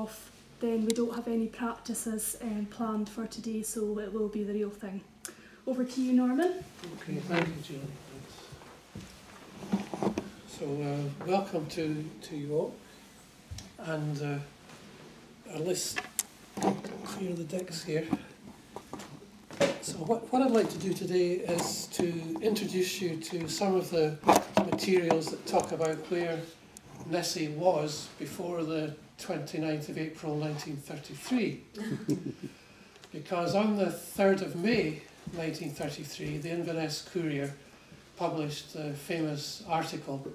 off, then we don't have any practices planned for today, so it will be the real thing. Over to you, Norman. Okay, thank you, Julie. So welcome to you all, and let's clear the decks here. So what I'd like to do today is to introduce you to some of the materials that talk about where Nessie was before the 29th of April 1933. Because on the 3rd of May 1933, the Inverness Courier published a famous article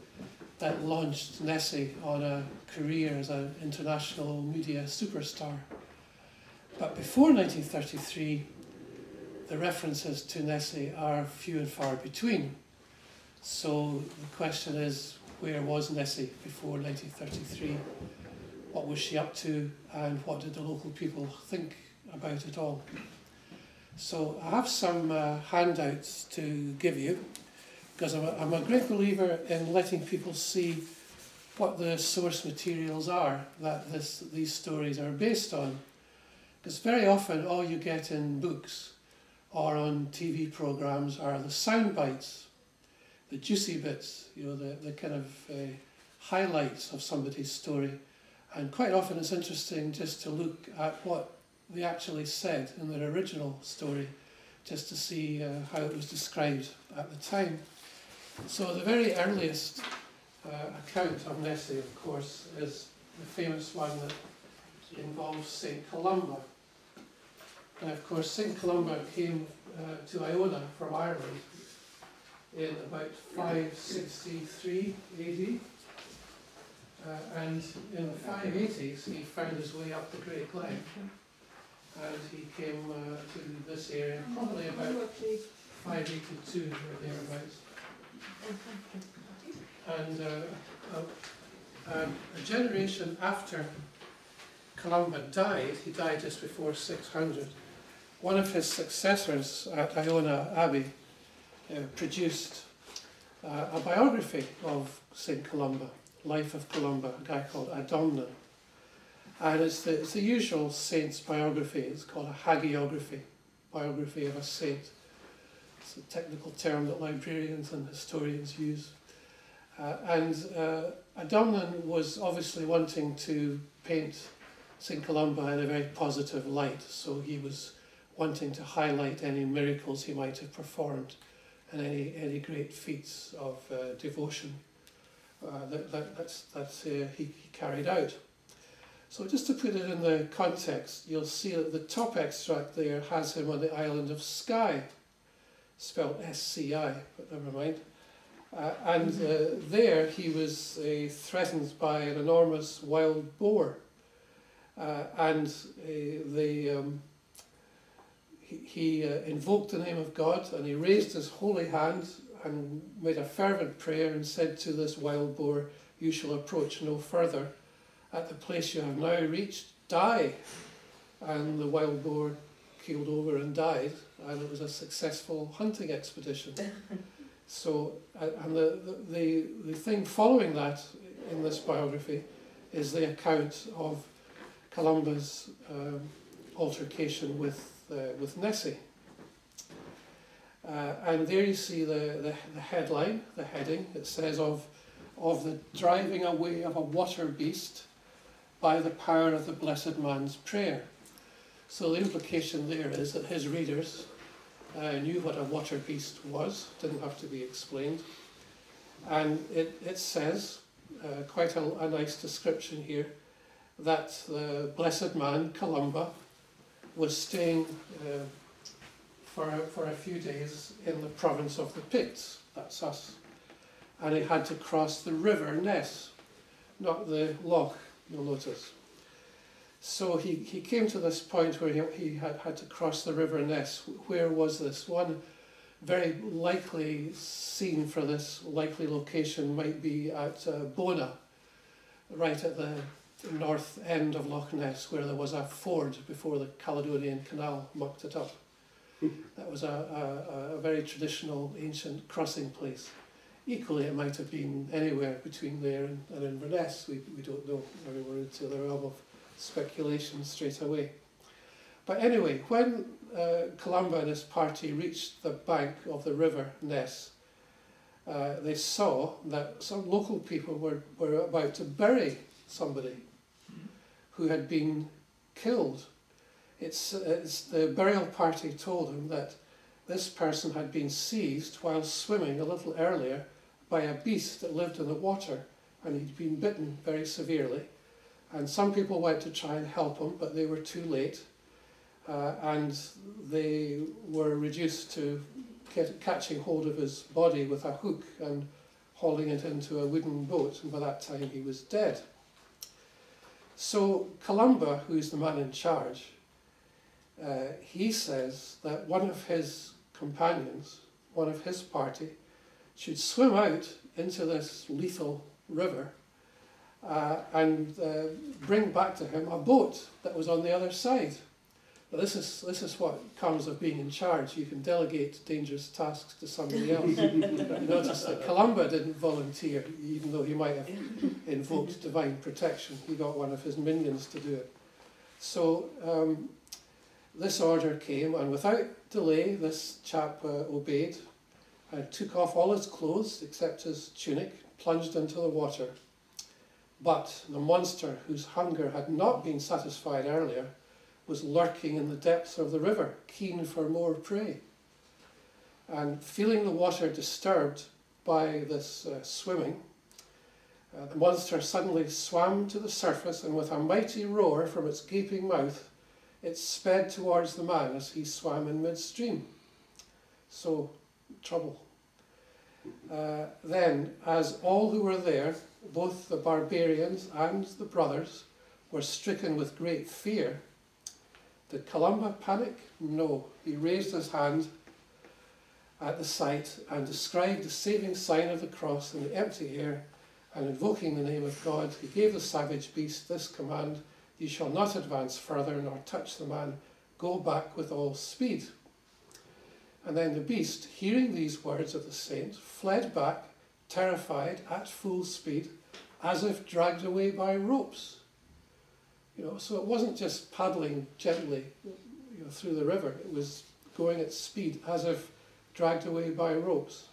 that launched Nessie on a career as an international media superstar. But before 1933, the references to Nessie are few and far between. So the question is, where was Nessie before 1933? What was she up to, and what did the local people think about it all? So I have some handouts to give you, because I'm a great believer in letting people see what the source materials are that these stories are based on. Because very often all you get in books or on TV programmes are the sound bites, the juicy bits, you know, the kind of highlights of somebody's story. And quite often it's interesting just to look at what they actually said in their original story, just to see how it was described at the time. So the very earliest account of Nessie, of course, is the famous one that involves St. Columba. And of course, St. Columba came to Iona from Ireland in about 563 AD. And in the 580s, he found his way up the Great Glen. And he came to this area probably about 582 or thereabouts. And a generation after Columba died, he died just before 600, one of his successors at Iona Abbey produced a biography of St. Columba, Life of Columba, a guy called Adomnan. And it's the usual saint's biography. It's called a hagiography, biography of a saint. It's a technical term that librarians and historians use. Adomnan was obviously wanting to paint St. Columba in a very positive light, so he was wanting to highlight any miracles he might have performed and any great feats of devotion that he carried out. So just to put it in the context, you'll see that the top extract there has him on the island of Skye, spelled S-C-I, but never mind. There he was threatened by an enormous wild boar, he invoked the name of God, and he raised his holy hand and made a fervent prayer and said to this wild boar, "You shall approach no further. At the place you have now reached, die." And the wild boar keeled over and died, and it was a successful hunting expedition. So, and the thing following that in this biography is the account of Columba's altercation with Nessie. And there you see the headline, the heading. It says of the driving away of a water beast by the power of the blessed man's prayer. So the implication there is that his readers knew what a water beast was, didn't have to be explained. And it says, quite a nice description here, that the blessed man, Columba, was staying for a few days in the province of the Picts, that's us. And he had to cross the river Ness, not the loch, you'll notice. So he came to this point where he had to cross the river Ness. Where was this? One very likely scene for this likely location might be at Bona, right at the north end of Loch Ness, where there was a ford before the Caledonian Canal mucked it up. That was a very traditional ancient crossing place. Equally, it might have been anywhere between there and Inverness. We don't know. We were into the realm of speculation straight away. But anyway, when Columba and his party reached the bank of the river Ness, they saw that some local people were about to bury somebody who had been killed. It's the burial party told him that this person had been seized while swimming a little earlier by a beast that lived in the water, and he'd been bitten very severely. And some people went to try and help him, but they were too late, and they were reduced to catching hold of his body with a hook and hauling it into a wooden boat, and by that time he was dead. So Columba, who's the man in charge, he says that one of his companions, one of his party, should swim out into this lethal river and bring back to him a boat that was on the other side. Now this is what comes of being in charge. You can delegate dangerous tasks to somebody else. You notice that Columba didn't volunteer, even though he might have invoked divine protection. He got one of his minions to do it. So this order came, and without delay, this chap obeyed and took off all his clothes except his tunic, plunged into the water. But the monster, whose hunger had not been satisfied earlier, was lurking in the depths of the river, keen for more prey. And feeling the water disturbed by this swimming, the monster suddenly swam to the surface, and with a mighty roar from its gaping mouth, it sped towards the man as he swam in midstream. So, trouble. Then, as all who were there, both the barbarians and the brothers, were stricken with great fear, did Columba panic? No. He raised his hand at the sight and described the saving sign of the cross in the empty air, and invoking the name of God, he gave the savage beast this command: "You shall not advance further nor touch the man. Go back with all speed." And then the beast, hearing these words of the saint, fled back, terrified, at full speed, as if dragged away by ropes. So it wasn't just paddling gently through the river, it was going at speed, as if dragged away by ropes.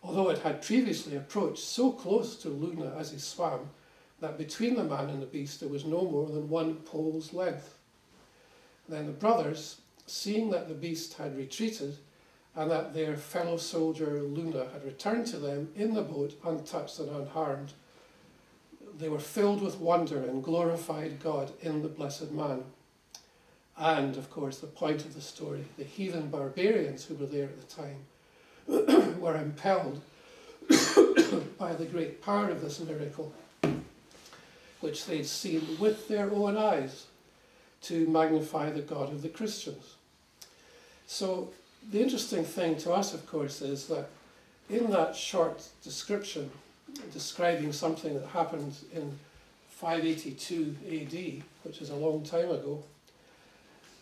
Although it had previously approached so close to Luna as he swam, that between the man and the beast there was no more than 1 pole's length. Then the brothers, seeing that the beast had retreated, and that their fellow soldier Luna had returned to them in the boat untouched and unharmed, they were filled with wonder and glorified God in the blessed man. And, of course, the point of the story, the heathen barbarians who were there at the time were impelled by the great power of this miracle, which they'd seen with their own eyes, to magnify the God of the Christians. So the interesting thing to us, of course, is that in that short description, describing something that happened in 582 AD, which is a long time ago,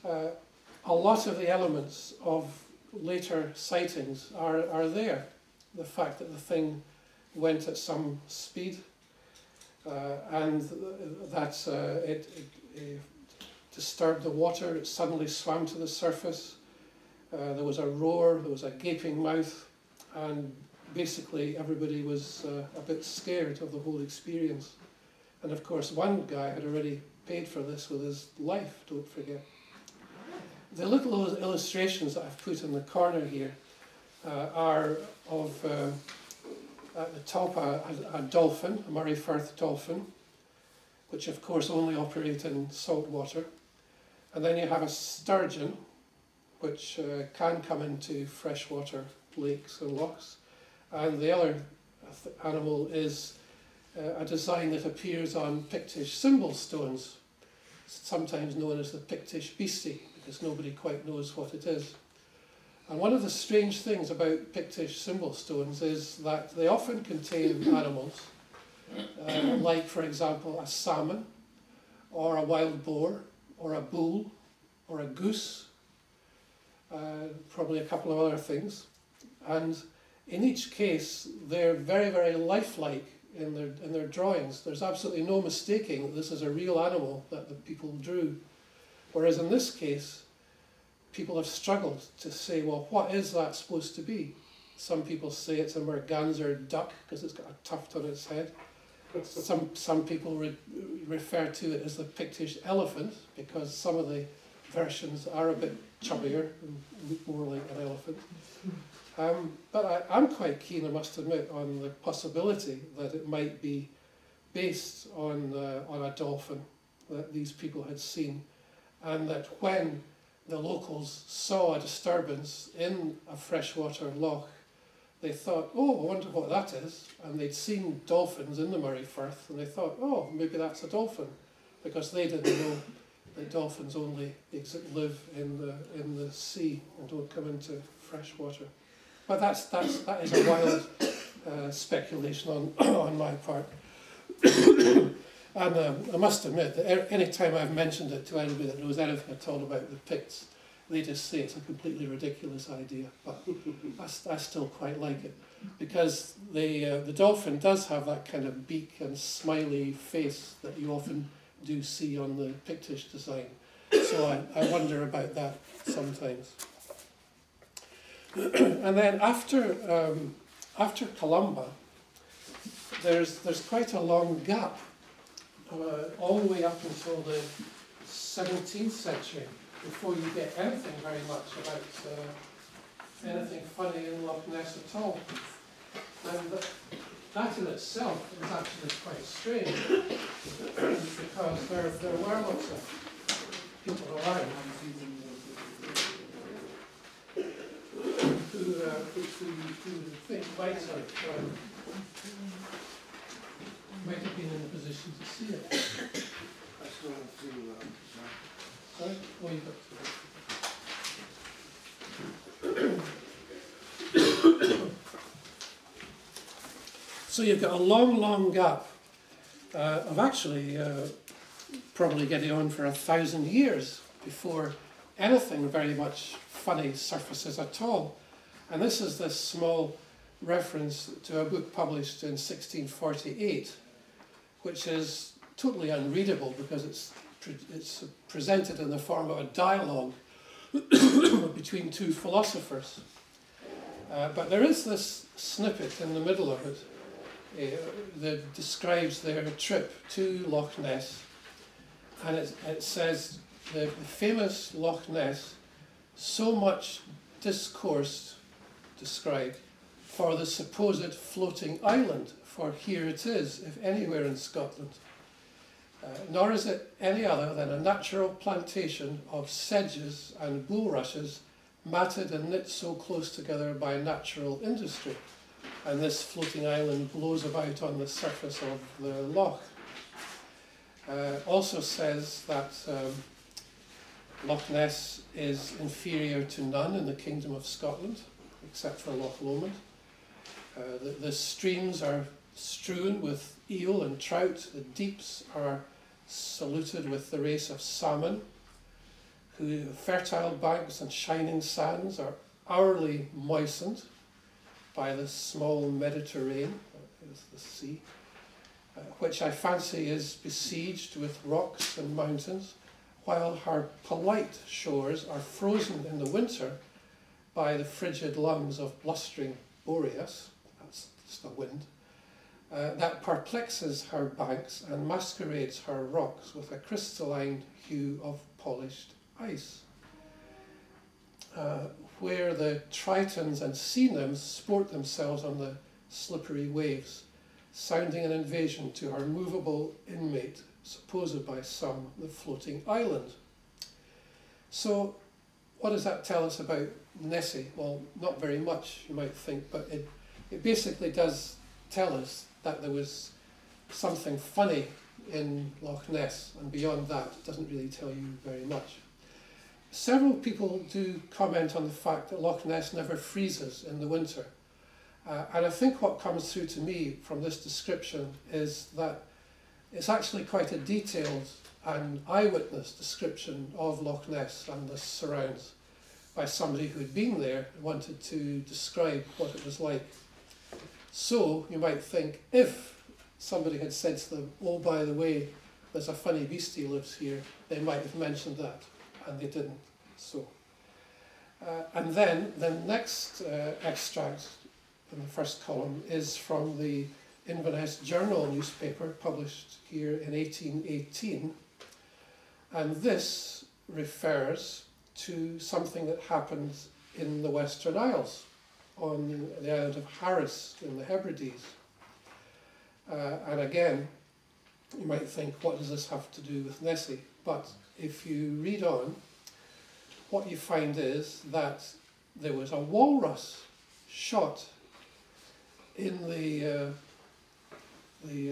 a lot of the elements of later sightings are there. The fact that the thing went at some speed, and that it disturbed the water, it suddenly swam to the surface, there was a roar, there was a gaping mouth, and basically everybody was a bit scared of the whole experience. And of course one guy had already paid for this with his life, don't forget. The little illustrations that I've put in the corner here are of, at the top, a dolphin, a Murray Firth dolphin, which of course only operate in salt water. And then you have a sturgeon, which can come into freshwater lakes and lochs. And the other animal is a design that appears on Pictish symbol stones, sometimes known as the Pictish beastie, because nobody quite knows what it is. And one of the strange things about Pictish symbol stones is that they often contain animals, like, for example, a salmon, or a wild boar, or a bull, or a goose, probably a couple of other things. And in each case, they're very, very lifelike in their drawings. There's absolutely no mistaking that this is a real animal that the people drew. Whereas in this case, people have struggled to say, well, what is that supposed to be? Some people say it's a merganser duck because it's got a tuft on its head. Some people refer to it as the Pictish elephant because some of the versions are a bit chubbier and look more like an elephant. But I'm quite keen, I must admit, on the possibility that it might be based on a dolphin that these people had seen, and that when the locals saw a disturbance in a freshwater loch, they thought, oh, I wonder what that is, and they'd seen dolphins in the Moray Firth, and they thought, oh, maybe that's a dolphin, because they didn't know that dolphins only live in the sea and don't come into fresh water. But that is a wild speculation on my part. And I must admit that any time I've mentioned it to anybody that knows anything at all about the Picts, they just say it's a completely ridiculous idea. But I still quite like it, because the dolphin does have that kind of beak and smiley face that you often do see on the Pictish design. So I wonder about that sometimes. And then after Columba, there's quite a long gap, all the way up until the 17th century, before you get anything very much about anything funny in Loch Ness at all. And that in itself is actually quite strange, because there were lots of people around who think might have been in a position to see it. I still want to see Sorry? Oh, you got So you've got a long, long gap of actually probably getting on for 1,000 years before anything very much funny surfaces at all. And this is this small reference to a book published in 1648, which is totally unreadable because it's presented in the form of a dialogue between two philosophers. But there is this snippet in the middle of it that describes their trip to Loch Ness, and it says, the famous Loch Ness, so much discoursed, described, for the supposed floating island, for here it is, if anywhere in Scotland. Nor is it any other than a natural plantation of sedges and bulrushes, matted and knit so close together by natural industry. And this floating island blows about on the surface of the loch. Also says that Loch Ness is inferior to none in the Kingdom of Scotland, except for Loch Lomond. The streams are strewn with eel and trout. The deeps are saluted with the race of salmon, whose fertile banks and shining sands are hourly moistened by the small Mediterranean, that is the sea, which I fancy is besieged with rocks and mountains, while her polite shores are frozen in the winter by the frigid lungs of blustering Boreas, that's just the wind, that perplexes her banks and masquerades her rocks with a crystalline hue of polished ice, where the tritons and sea nymphs sport themselves on the slippery waves, sounding an invasion to her movable inmate, supposed by some the floating island. So what does that tell us about Nessie? Well, not very much, you might think, but it basically does tell us that there was something funny in Loch Ness, and beyond that, it doesn't really tell you very much. Several people do comment on the fact that Loch Ness never freezes in the winter. And I think what comes through to me from this description is that it's actually quite a detailed and eyewitness description of Loch Ness and the surrounds by somebody who had been there and wanted to describe what it was like. So you might think, if somebody had said to them, oh, by the way, there's a funny beastie lives here, they might have mentioned that, and they didn't. So, and then the next extract in the first column is from the Inverness Journal newspaper, published here in 1818, and this refers to something that happened in the Western Isles, on the island of Harris in the Hebrides. And again, you might think, what does this have to do with Nessie? But if you read on, what you find is that there was a walrus shot in the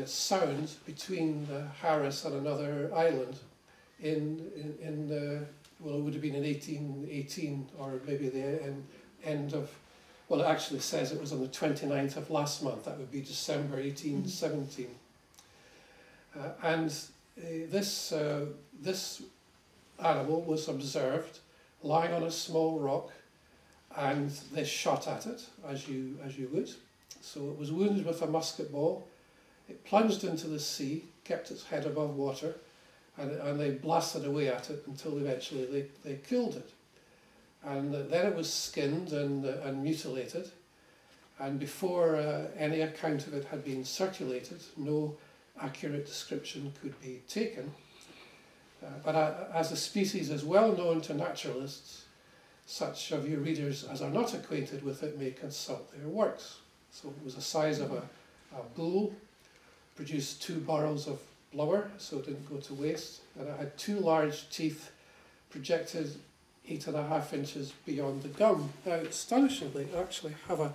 sound between Harris and another island well, it would have been in 1818, or maybe the end of, well, it actually says it was on the 29th of last month, that would be December 1817. This animal was observed lying on a small rock, and they shot at it, as you would. So it was wounded with a musket ball, it plunged into the sea, kept its head above water, and they blasted away at it until eventually they killed it. And then it was skinned and mutilated, and before any account of it had been circulated, no accurate description could be taken. But as the species is well known to naturalists, such of your readers as are not acquainted with it may consult their works. So it was the size of a bull, produced 2 barrels of blubber, so it didn't go to waste, and it had 2 large teeth projected 8.5 inches beyond the gum. Now, astonishingly, I actually have a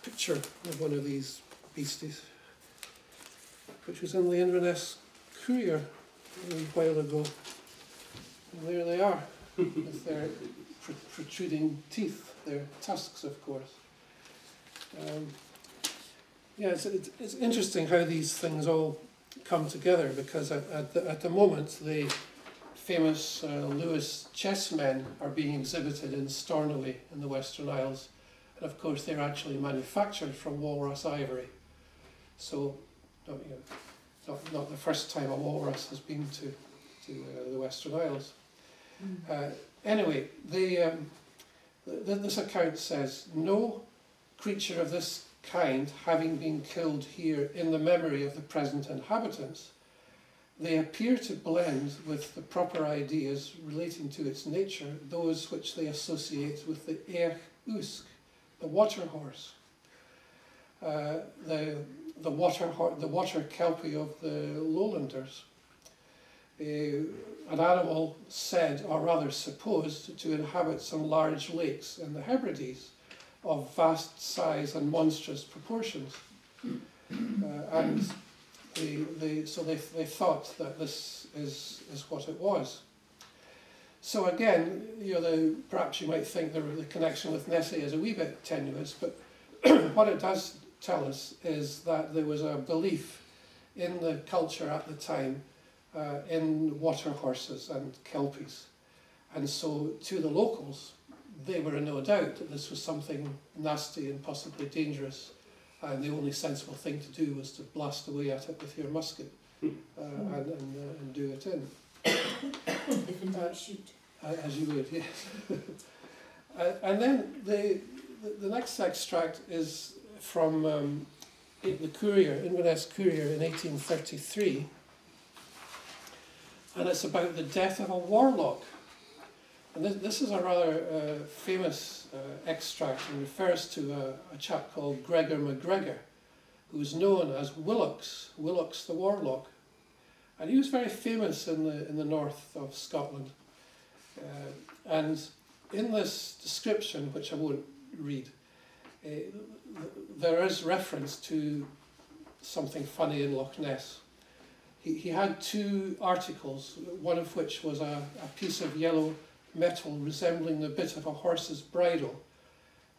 picture of one of these beasties, which was in the Inverness Courier a while ago. And there they are, with their protruding teeth, their tusks, of course. Yeah, it's interesting how these things all come together, because at the moment the famous Lewis chessmen are being exhibited in Stornoway in the Western Isles, and of course they're actually manufactured from walrus ivory. So, not the first time a walrus has been to the Western Isles. Anyway, this account says, no creature of this kind having been killed here in the memory of the present inhabitants, they appear to blend with the proper ideas relating to its nature those which they associate with the eich usk, the water horse, the water kelpie of the lowlanders, an animal said, or rather supposed, to inhabit some large lakes in the Hebrides of vast size and monstrous proportions. And so they thought that this is what it was. So again, perhaps you might think the connection with Nessie is a wee bit tenuous, but what it does tell us is that there was a belief in the culture at the time in water horses and kelpies. And so to the locals, they were in no doubt that this was something nasty and possibly dangerous, and the only sensible thing to do was to blast away at it with your musket and do it in. If in doubt, shoot. As you would, yes. And then the next extract is from the Courier, Inverness Courier in 1833, and it's about the death of a warlock. And this is a rather famous extract, and refers to a chap called Gregor MacGregor, who was known as Willox the Warlock. And he was very famous in the north of Scotland. And in this description, which I won't read, there is reference to something funny in Loch Ness. He had 2 articles, one of which was a piece of yellow metal resembling the bit of a horse's bridle,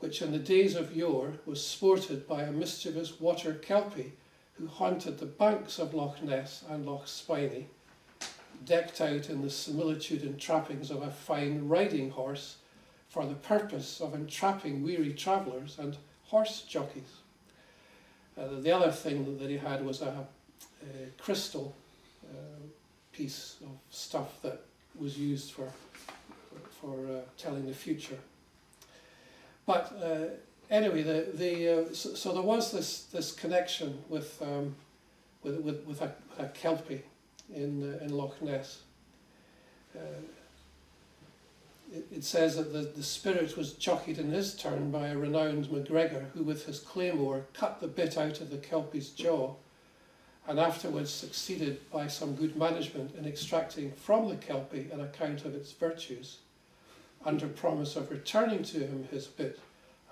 which in the days of yore was sported by a mischievous water kelpie who haunted the banks of Loch Ness and Loch Spiny, decked out in the similitude and trappings of a fine riding horse for the purpose of entrapping weary travellers and horse jockeys. The other thing that he had was a crystal piece of stuff that was used for telling the future. But anyway, so there was this connection with a kelpie in Loch Ness. It says that the spirit was jockeyed in his turn by a renowned MacGregor, who with his claymore cut the bit out of the kelpie's jaw, and afterwards succeeded by some good management in extracting from the kelpie an account of its virtues, under promise of returning to him his bit,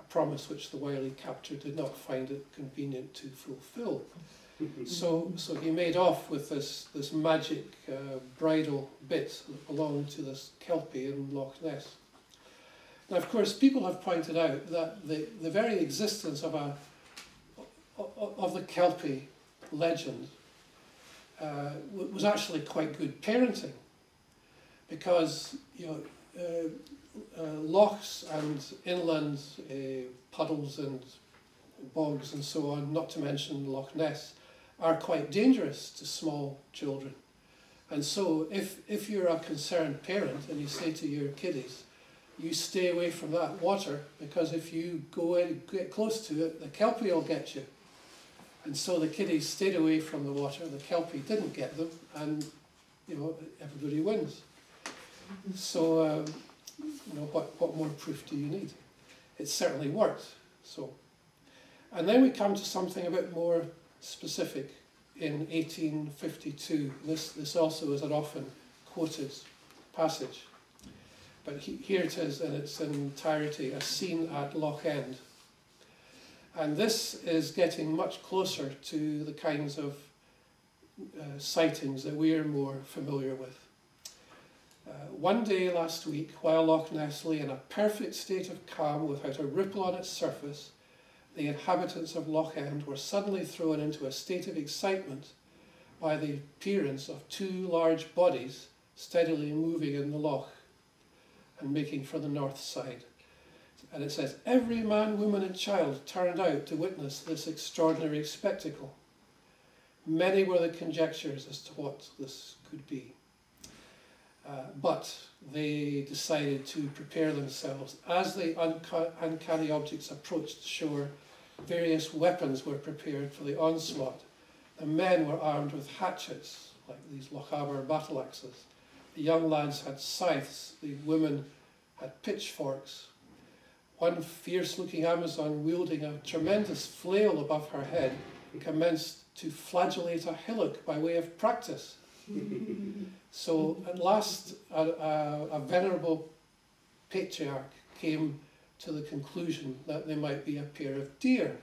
a promise which the wily captor did not find it convenient to fulfil. So he made off with this magic bridal bit that belonged to this kelpie in Loch Ness. Now, of course, people have pointed out that the very existence of the kelpie legend was actually quite good parenting, because lochs and inland puddles and bogs and so on, not to mention Loch Ness, are quite dangerous to small children. And so if you're a concerned parent and you say to your kiddies, you stay away from that water, because if you go in, get close to it, the kelpie will get you. And so the kiddies stayed away from the water, the kelpie didn't get them, and everybody wins. So what more proof do you need? It certainly worked. So, and then we come to something a bit more specific in 1852. This also is an often quoted passage, but here it is in its entirety, a scene at Loch End. And this is getting much closer to the kinds of sightings that we're more familiar with. One day last week, while Loch Ness lay in a perfect state of calm without a ripple on its surface, the inhabitants of Loch End were suddenly thrown into a state of excitement by the appearance of two large bodies steadily moving in the loch and making for the north side. And it says, every man, woman and child turned out to witness this extraordinary spectacle. Many were the conjectures as to what this could be. But they decided to prepare themselves. As the uncanny objects approached shore, various weapons were prepared for the onslaught. The men were armed with hatchets, like these Lochaber battle axes. The young lads had scythes, the women had pitchforks. One fierce-looking Amazon, wielding a tremendous flail above her head, commenced to flagellate a hillock by way of practice. So at last a venerable patriarch came to the conclusion that they might be a pair of deer.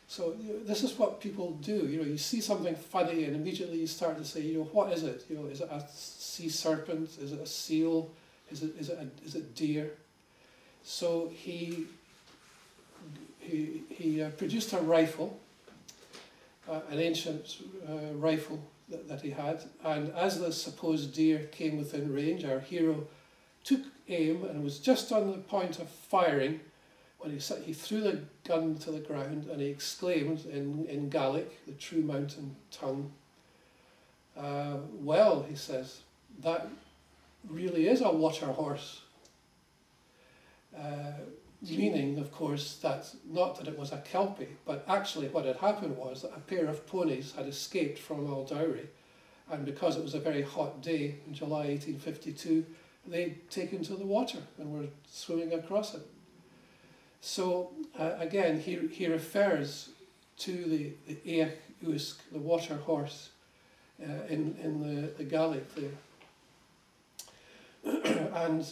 So this is what people do. You see something funny and immediately you start to say, what is it? Is it a sea serpent? Is it a seal? Is it deer? So he produced a rifle, an ancient rifle that he had, and as the supposed deer came within range, our hero took aim and was just on the point of firing when he threw the gun to the ground and he exclaimed in Gaelic, the true mountain tongue, well, he says, that really is a water horse. Meaning, of course, that not that it was a kelpie, but actually what had happened was that a pair of ponies had escaped from Aldowrie, and because it was a very hot day in July 1852, they'd taken to the water and were swimming across it. So again, he refers to the Each Usk, the water horse, in the Gaelic there. And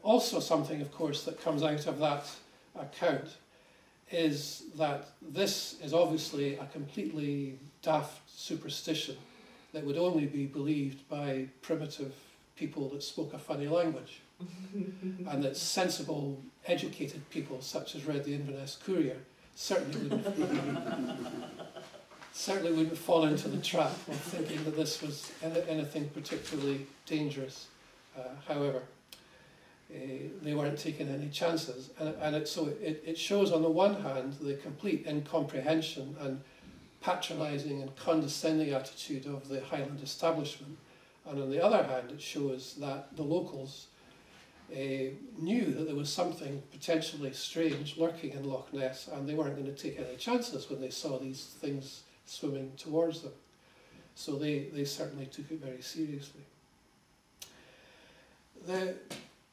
also something, of course, that comes out of that account is that this is obviously a completely daft superstition that would only be believed by primitive people that spoke a funny language, and that sensible, educated people, such as read the Inverness Courier, certainly wouldn't fall into the trap of thinking that this was anything particularly dangerous. However, they weren't taking any chances, and so it shows on the one hand the complete incomprehension and patronising and condescending attitude of the Highland establishment. And on the other hand, it shows that the locals knew that there was something potentially strange lurking in Loch Ness, and they weren't going to take any chances when they saw these things swimming towards them. So they certainly took it very seriously. The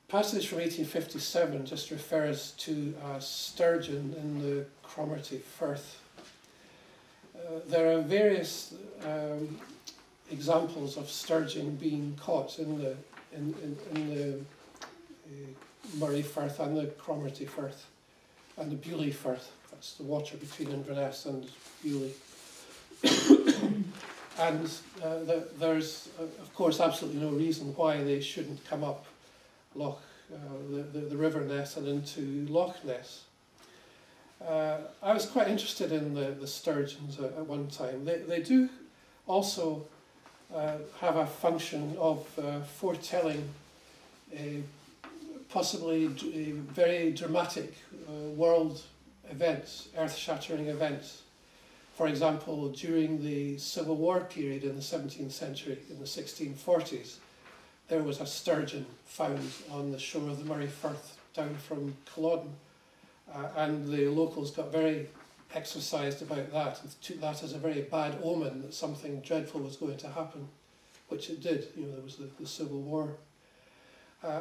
passage from 1857 just refers to a sturgeon in the Cromarty Firth. There are various examples of sturgeon being caught in the Murray Firth and the Cromarty Firth and the Beaulieu Firth. That's the water between Inverness and Beaulieu. And there's, of course, absolutely no reason why they shouldn't come up the River Ness and into Loch Ness. I was quite interested in the sturgeons at one time. They do also have a function of foretelling possibly very dramatic world events, earth-shattering events. For example, during the Civil War period in the 17th century, in the 1640s, there was a sturgeon found on the shore of the Murray Firth down from Culloden. And the locals got very exercised about that and took that as a very bad omen that something dreadful was going to happen, which it did. You know, there was the Civil War.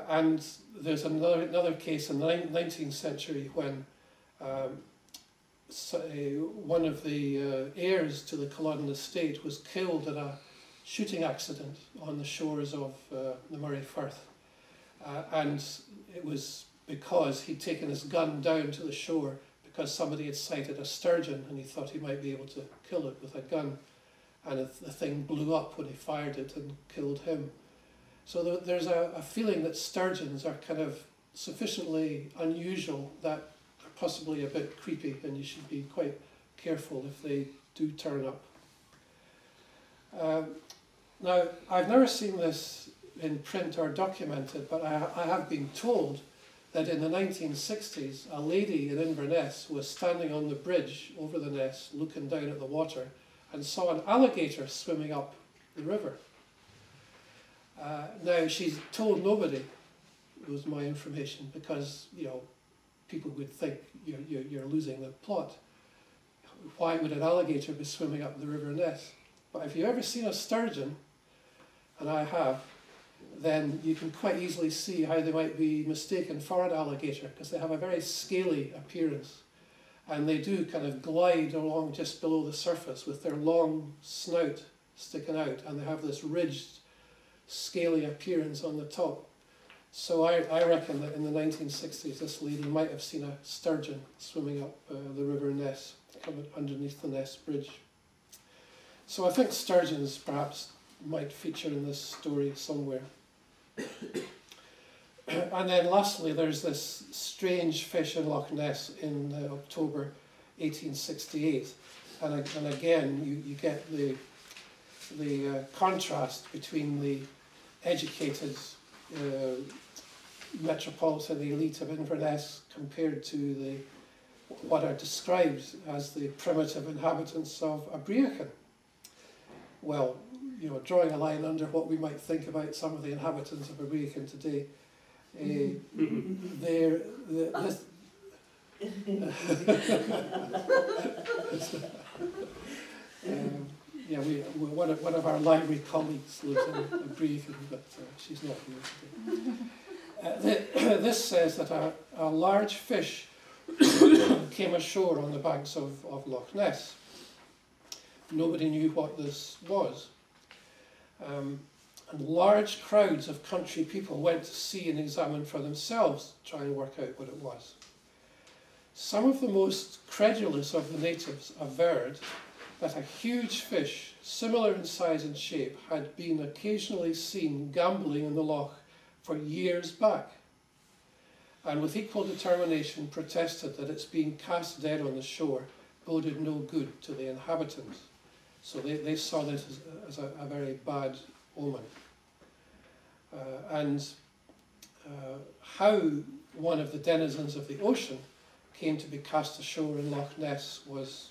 And there's another case in the 19th century when one of the heirs to the Culloden estate was killed in a shooting accident on the shores of the Murray Firth. And it was because he'd taken his gun down to the shore because somebody had sighted a sturgeon and he thought he might be able to kill it with a gun. And the thing blew up when he fired it and killed him. So there's a feeling that sturgeons are kind of sufficiently unusual that are possibly a bit creepy, and you should be quite careful if they do turn up. Now, I've never seen this in print or documented, but I have been told that in the 1960s, a lady in Inverness was standing on the bridge over the Ness, looking down at the water, and saw an alligator swimming up the river. Now, she's told nobody, was my information, because, you know, people would think you're losing the plot. Why would an alligator be swimming up the River Ness? But if you've ever seen a sturgeon, and I have, then you can quite easily see how they might be mistaken for an alligator, because they have a very scaly appearance. And they do kind of glide along just below the surface with their long snout sticking out, and they have this ridged, scaly appearance on the top. So I reckon that in the 1960s this lady might have seen a sturgeon swimming up the River Ness, coming underneath the Ness Bridge. So I think sturgeons perhaps might feature in this story somewhere. And then lastly, there's this strange fish in Loch Ness in October 1868. And again, you get the contrast between the educated metropolitan elite of Inverness compared to what are described as the primitive inhabitants of Abreachan. Well, you know, drawing a line under what we might think about some of the inhabitants of Abreachan today, yeah, one of our library colleagues lives in Abreachan, but she's not here today. This says that a large fish came ashore on the banks of Loch Ness. Nobody knew what this was. And large crowds of country people went to see and examine for themselves, to try and work out what it was. Some of the most credulous of the natives averred that a huge fish, similar in size and shape, had been occasionally seen gambolling in the loch for years back, and with equal determination protested that its being cast dead on the shore boded no good to the inhabitants. So they saw this as a very bad omen. How one of the denizens of the ocean came to be cast ashore in Loch Ness was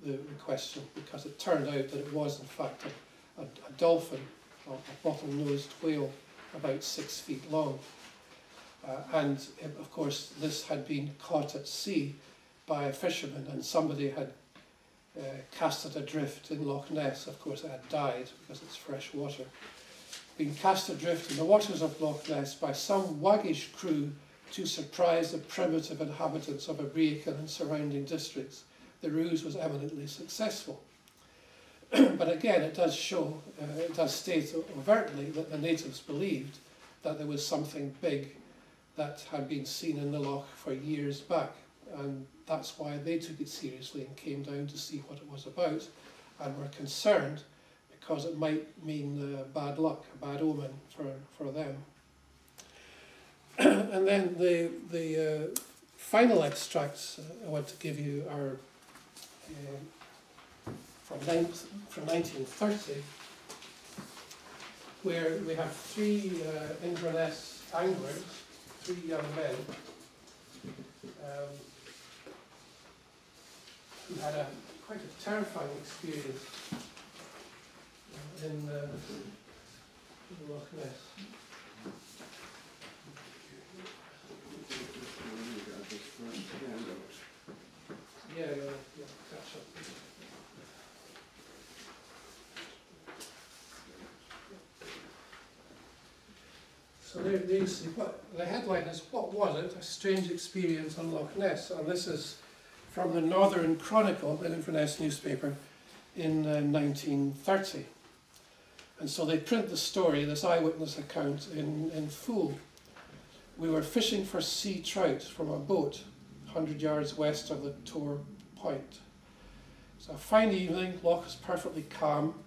the question, because it turned out that it was in fact a dolphin, a bottle-nosed whale, about 6 feet long. And of course this had been caught at sea by a fisherman, and somebody had cast it adrift in Loch Ness. Of course it had died because it's fresh water. Been cast adrift in the waters of Loch Ness by some waggish crew to surprise the primitive inhabitants of Abriacan and surrounding districts. The ruse was eminently successful. But again, it does show, it does state overtly that the natives believed that there was something big that had been seen in the loch for years back, and that's why they took it seriously and came down to see what it was about, and were concerned because it might mean bad luck, a bad omen for them. And then the final extracts I want to give you are from 1930, where we have three Inverness anglers, three young men, who had quite a terrifying experience in Loch Ness. Yeah, catch up. So there you see, the headline is, "What was it? A strange experience on Loch Ness." And this is from the Northern Chronicle, an Inverness newspaper, in 1930. And so they print the story, this eyewitness account, in full. "We were fishing for sea trout from a boat 100 yards west of the Tor Point. It's a fine evening, loch is perfectly calm,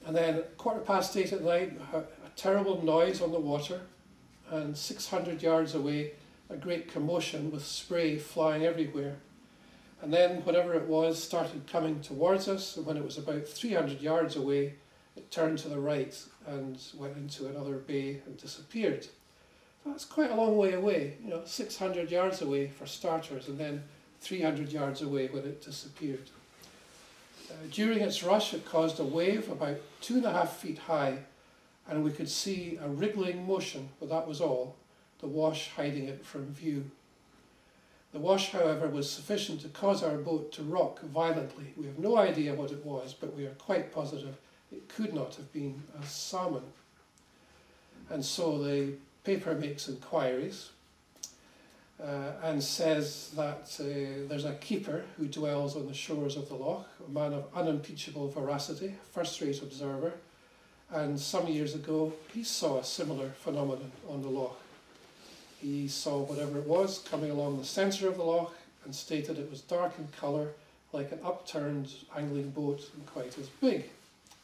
and then at 8:15 at night, a terrible noise on the water, and 600 yards away, a great commotion with spray flying everywhere. And then whatever it was started coming towards us, and when it was about 300 yards away, it turned to the right and went into another bay and disappeared." That's quite a long way away, 600 yards away for starters, and then 300 yards away when it disappeared. During its rush, it caused a wave about 2.5 feet high, and we could see a wriggling motion, but that was all, the wash hiding it from view. The wash, however, was sufficient to cause our boat to rock violently. We have no idea what it was, but we are quite positive it could not have been a salmon. And so the paper makes inquiries and says that there's a keeper who dwells on the shores of the loch, a man of unimpeachable veracity, first-rate observer, and some years ago he saw a similar phenomenon on the loch. He saw whatever it was coming along the centre of the loch and stated it was dark in colour, like an upturned angling boat and quite as big.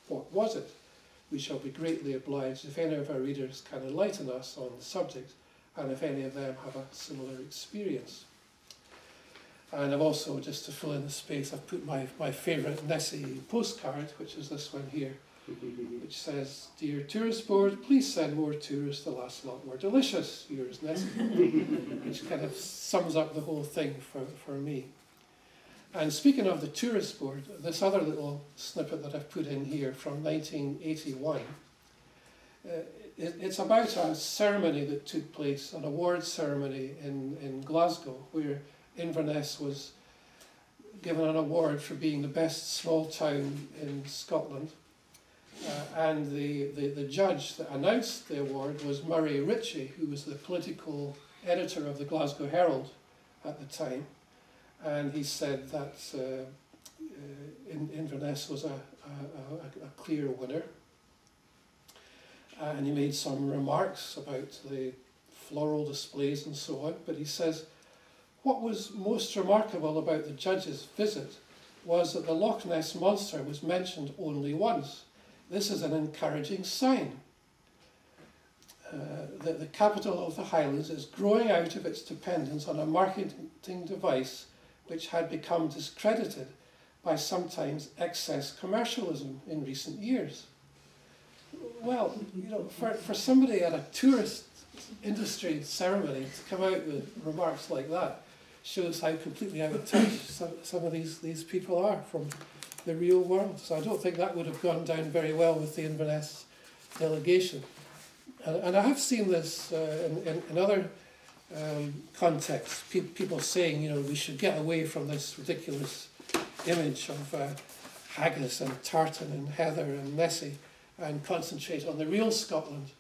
What was it? We shall be greatly obliged if any of our readers can enlighten us on the subject, and if any of them have a similar experience. And I've also, just to fill in the space, I've put my favourite Nessie postcard, which is this one here, which says, "Dear Tourist Board, please send more tourists, the last lot were delicious, yours Nessie," which kind of sums up the whole thing for me. And speaking of the Tourist Board, this other little snippet that I've put in here from 1981, it's about a ceremony that took place, an awards ceremony in Glasgow, where Inverness was given an award for being the best small town in Scotland. And the judge that announced the award was Murray Ritchie, who was the political editor of the Glasgow Herald at the time. And he said that Inverness was a clear winner. And he made some remarks about the floral displays and so on. But he says, what was most remarkable about the judge's visit was that the Loch Ness Monster was mentioned only once. This is an encouraging sign. That the capital of the Highlands is growing out of its dependence on a marketing device which had become discredited by sometimes excess commercialism in recent years. Well, for somebody at a tourist industry ceremony to come out with remarks like that, shows how completely out of touch some of these people are from the real world. So I don't think that would have gone down very well with the Inverness delegation. And I have seen this in other contexts, people saying, you know, we should get away from this ridiculous image of haggis and tartan and heather and Nessie and concentrate on the real Scotland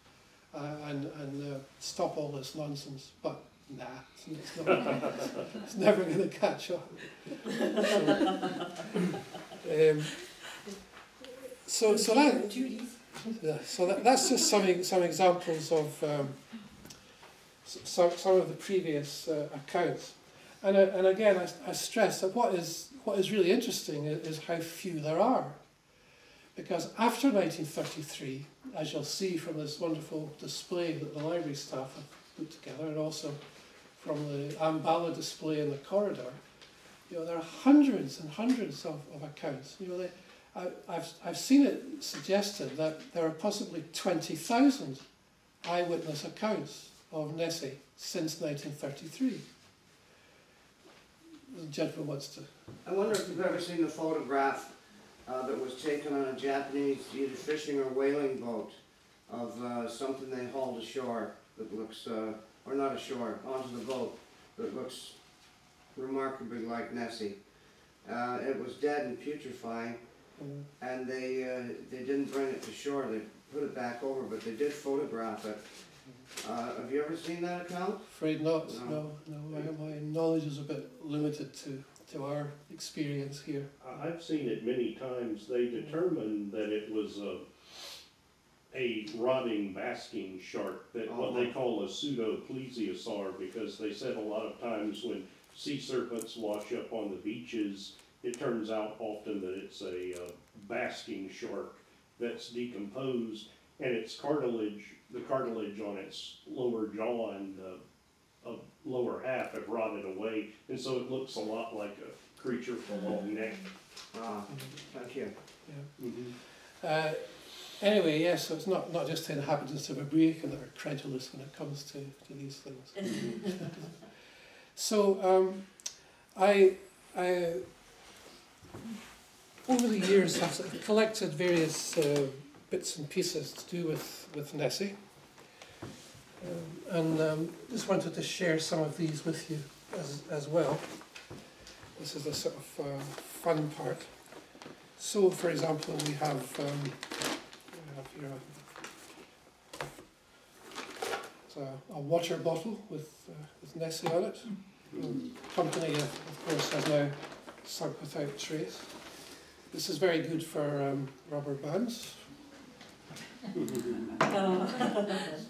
and stop all this nonsense. But nah, it's never going to catch on. So that's just some examples of some of the previous accounts, and again I stress that what is really interesting is how few there are, because after 1933, as you'll see from this wonderful display that the library staff have put together, and also from the Ambala display in the corridor, you know, there are hundreds and hundreds of accounts. You know, I've seen it suggested that there are possibly 20,000 eyewitness accounts of Nessie since 1933. The gentleman wants to... I wonder if you've ever seen the photograph that was taken on a Japanese either fishing or whaling boat of something they hauled ashore that looks, or not ashore, onto the boat, that looks remarkably like Nessie. It was dead and putrefying, and they didn't bring it to shore. They put it back over, but they did photograph it. Have you ever seen that account? Afraid not. No. My knowledge is a bit limited to our experience here. I've seen it many times. They determined that it was a rotting basking shark, that what they call a pseudo-plesiosaur, because they said a lot of times when sea serpents wash up on the beaches, it turns out often that it's a basking shark that's decomposed, and its cartilage, the cartilage on its lower jaw and lower half have rotted away, and so it looks a lot like a creature with a long neck. Thank you. Yeah. Mm-hmm. Anyway, yes, so it's not just the inhabitants of Abriacan that are credulous when it comes to these things. So I over the years have collected various bits and pieces to do with Nessie, and just wanted to share some of these with you as well. This is the sort of fun part. So, for example, we have here a water bottle with Nessie on it. The company, of course, has now sunk without trace. This is very good for rubber bands.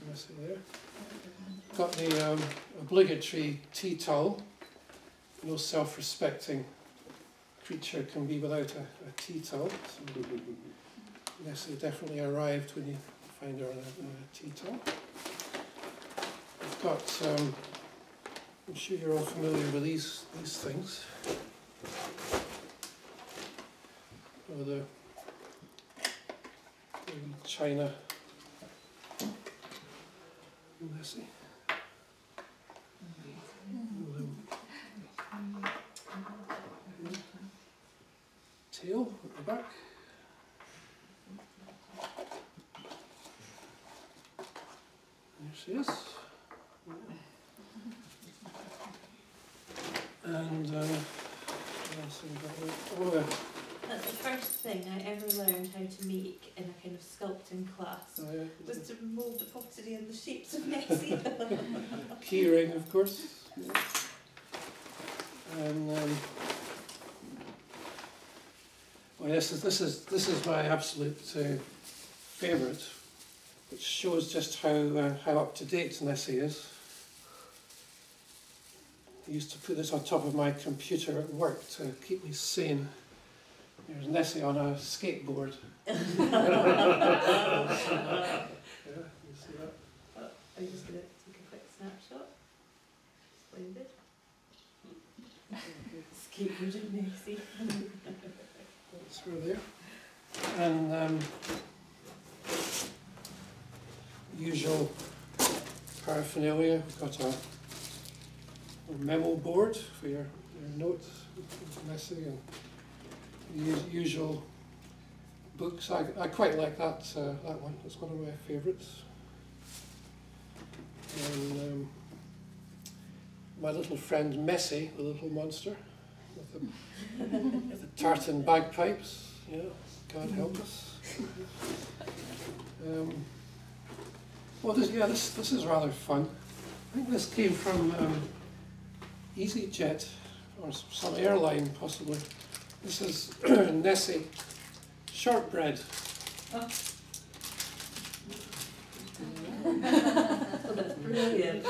Nessie there. Got the obligatory tea towel. No self-respecting creature can be without a tea towel. So Nessie definitely arrived when you find her on a tea towel. I've got, I'm sure you're all familiar with these things. Or the China Nessie. Tail at the back. There she is. And what else have we got? Oh, that's the first thing I ever learned how to make in a kind of sculpting class. oh yeah. Was to mould the pottery in the shapes of Nessie. Key ring, of course. Yeah. And well, yes, this is my absolute favourite, which shows just how up to date Nessie is. I used to put this on top of my computer at work to keep me sane. There's Nessie on a skateboard. Yeah, you see that? Are you just going to take a quick snapshot? Splendid. Skateboard and Nessie. That's through there. And usual paraphernalia. We've got memo board for your notes, Nessie, and the usual books. I quite like that one. It's one of my favourites. And my little friend Nessie, the little monster, with the tartan bagpipes. You know, God help us. Well, this is rather fun. I think this came from EasyJet or some airline, possibly. This is Nessie shortbread. Oh, that's brilliant.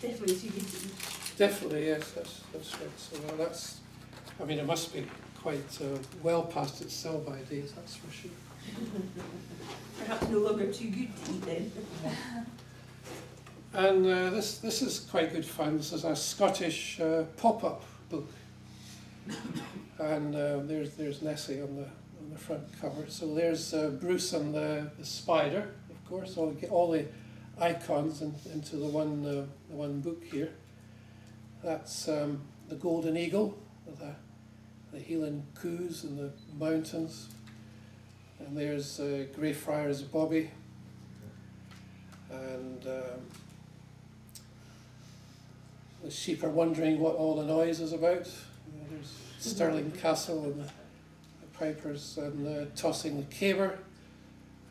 Definitely too good to eat. Definitely, yes, that's right. So that's, I mean, it must be quite well past its sell-by date, that's for sure. Perhaps no longer too good to eat then. And this is quite good fun. This is a Scottish pop-up book, and there's Nessie on the front cover. So there's Bruce and the spider, of course. All the icons into the one book here. That's the golden eagle, the Heelan Coos and the mountains. And there's Greyfriars Bobby, and the sheep are wondering what all the noise is about. There's Stirling Castle and the pipers and tossing the caber,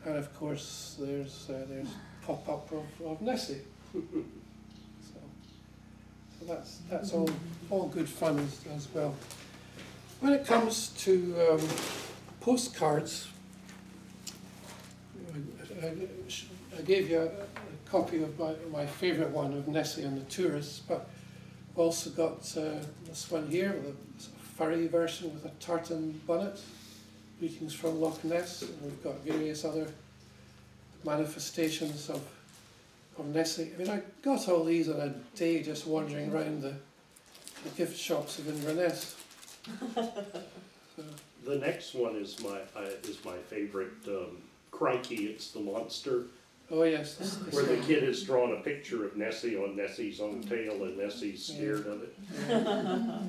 and of course there's pop-up of Nessie. So that's all good fun as well. When it comes to postcards, I gave you a copy of my favourite one of Nessie and the Tourists, but I've also got this one here with a furry version with a tartan bonnet, greetings from Loch Ness, and we've got various other manifestations of Nessie. I mean, I got all these in a day just wandering around the gift shops of Inverness. So. The next one is my favorite. Crikey, It's the Monster. Oh yes. Where the kid has drawn a picture of Nessie on Nessie's own tail, and Nessie's scared of it. Yeah.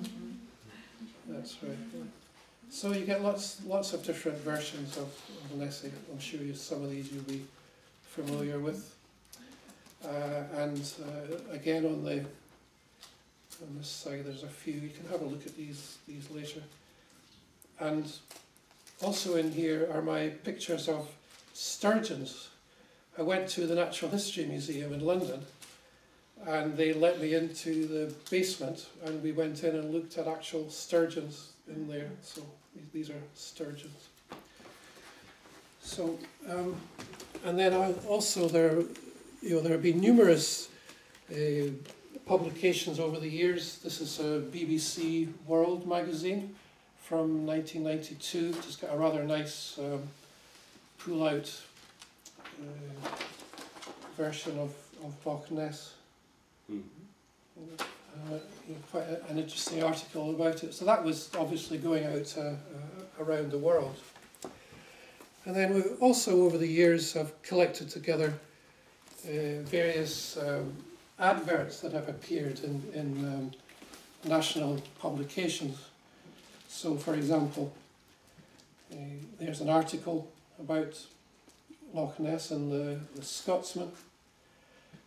That's right. So you get lots of different versions of Nessie. I'm sure some of these you'll be familiar with. And again on this side there's a few. You can have a look at these later. And also in here are my pictures of sturgeons. I went to the Natural History Museum in London, and they let me into the basement, and we went in and looked at actual sturgeons in there. So these are sturgeons. So and then also there have been numerous publications over the years. This is a BBC World magazine from 1992. Just got a rather nice pull-out version of Loch Ness. Quite an interesting article about it. So that was obviously going out around the world. And then we also over the years have collected together various adverts that have appeared in national publications. So for example, there's an article about Loch Ness and the Scotsman.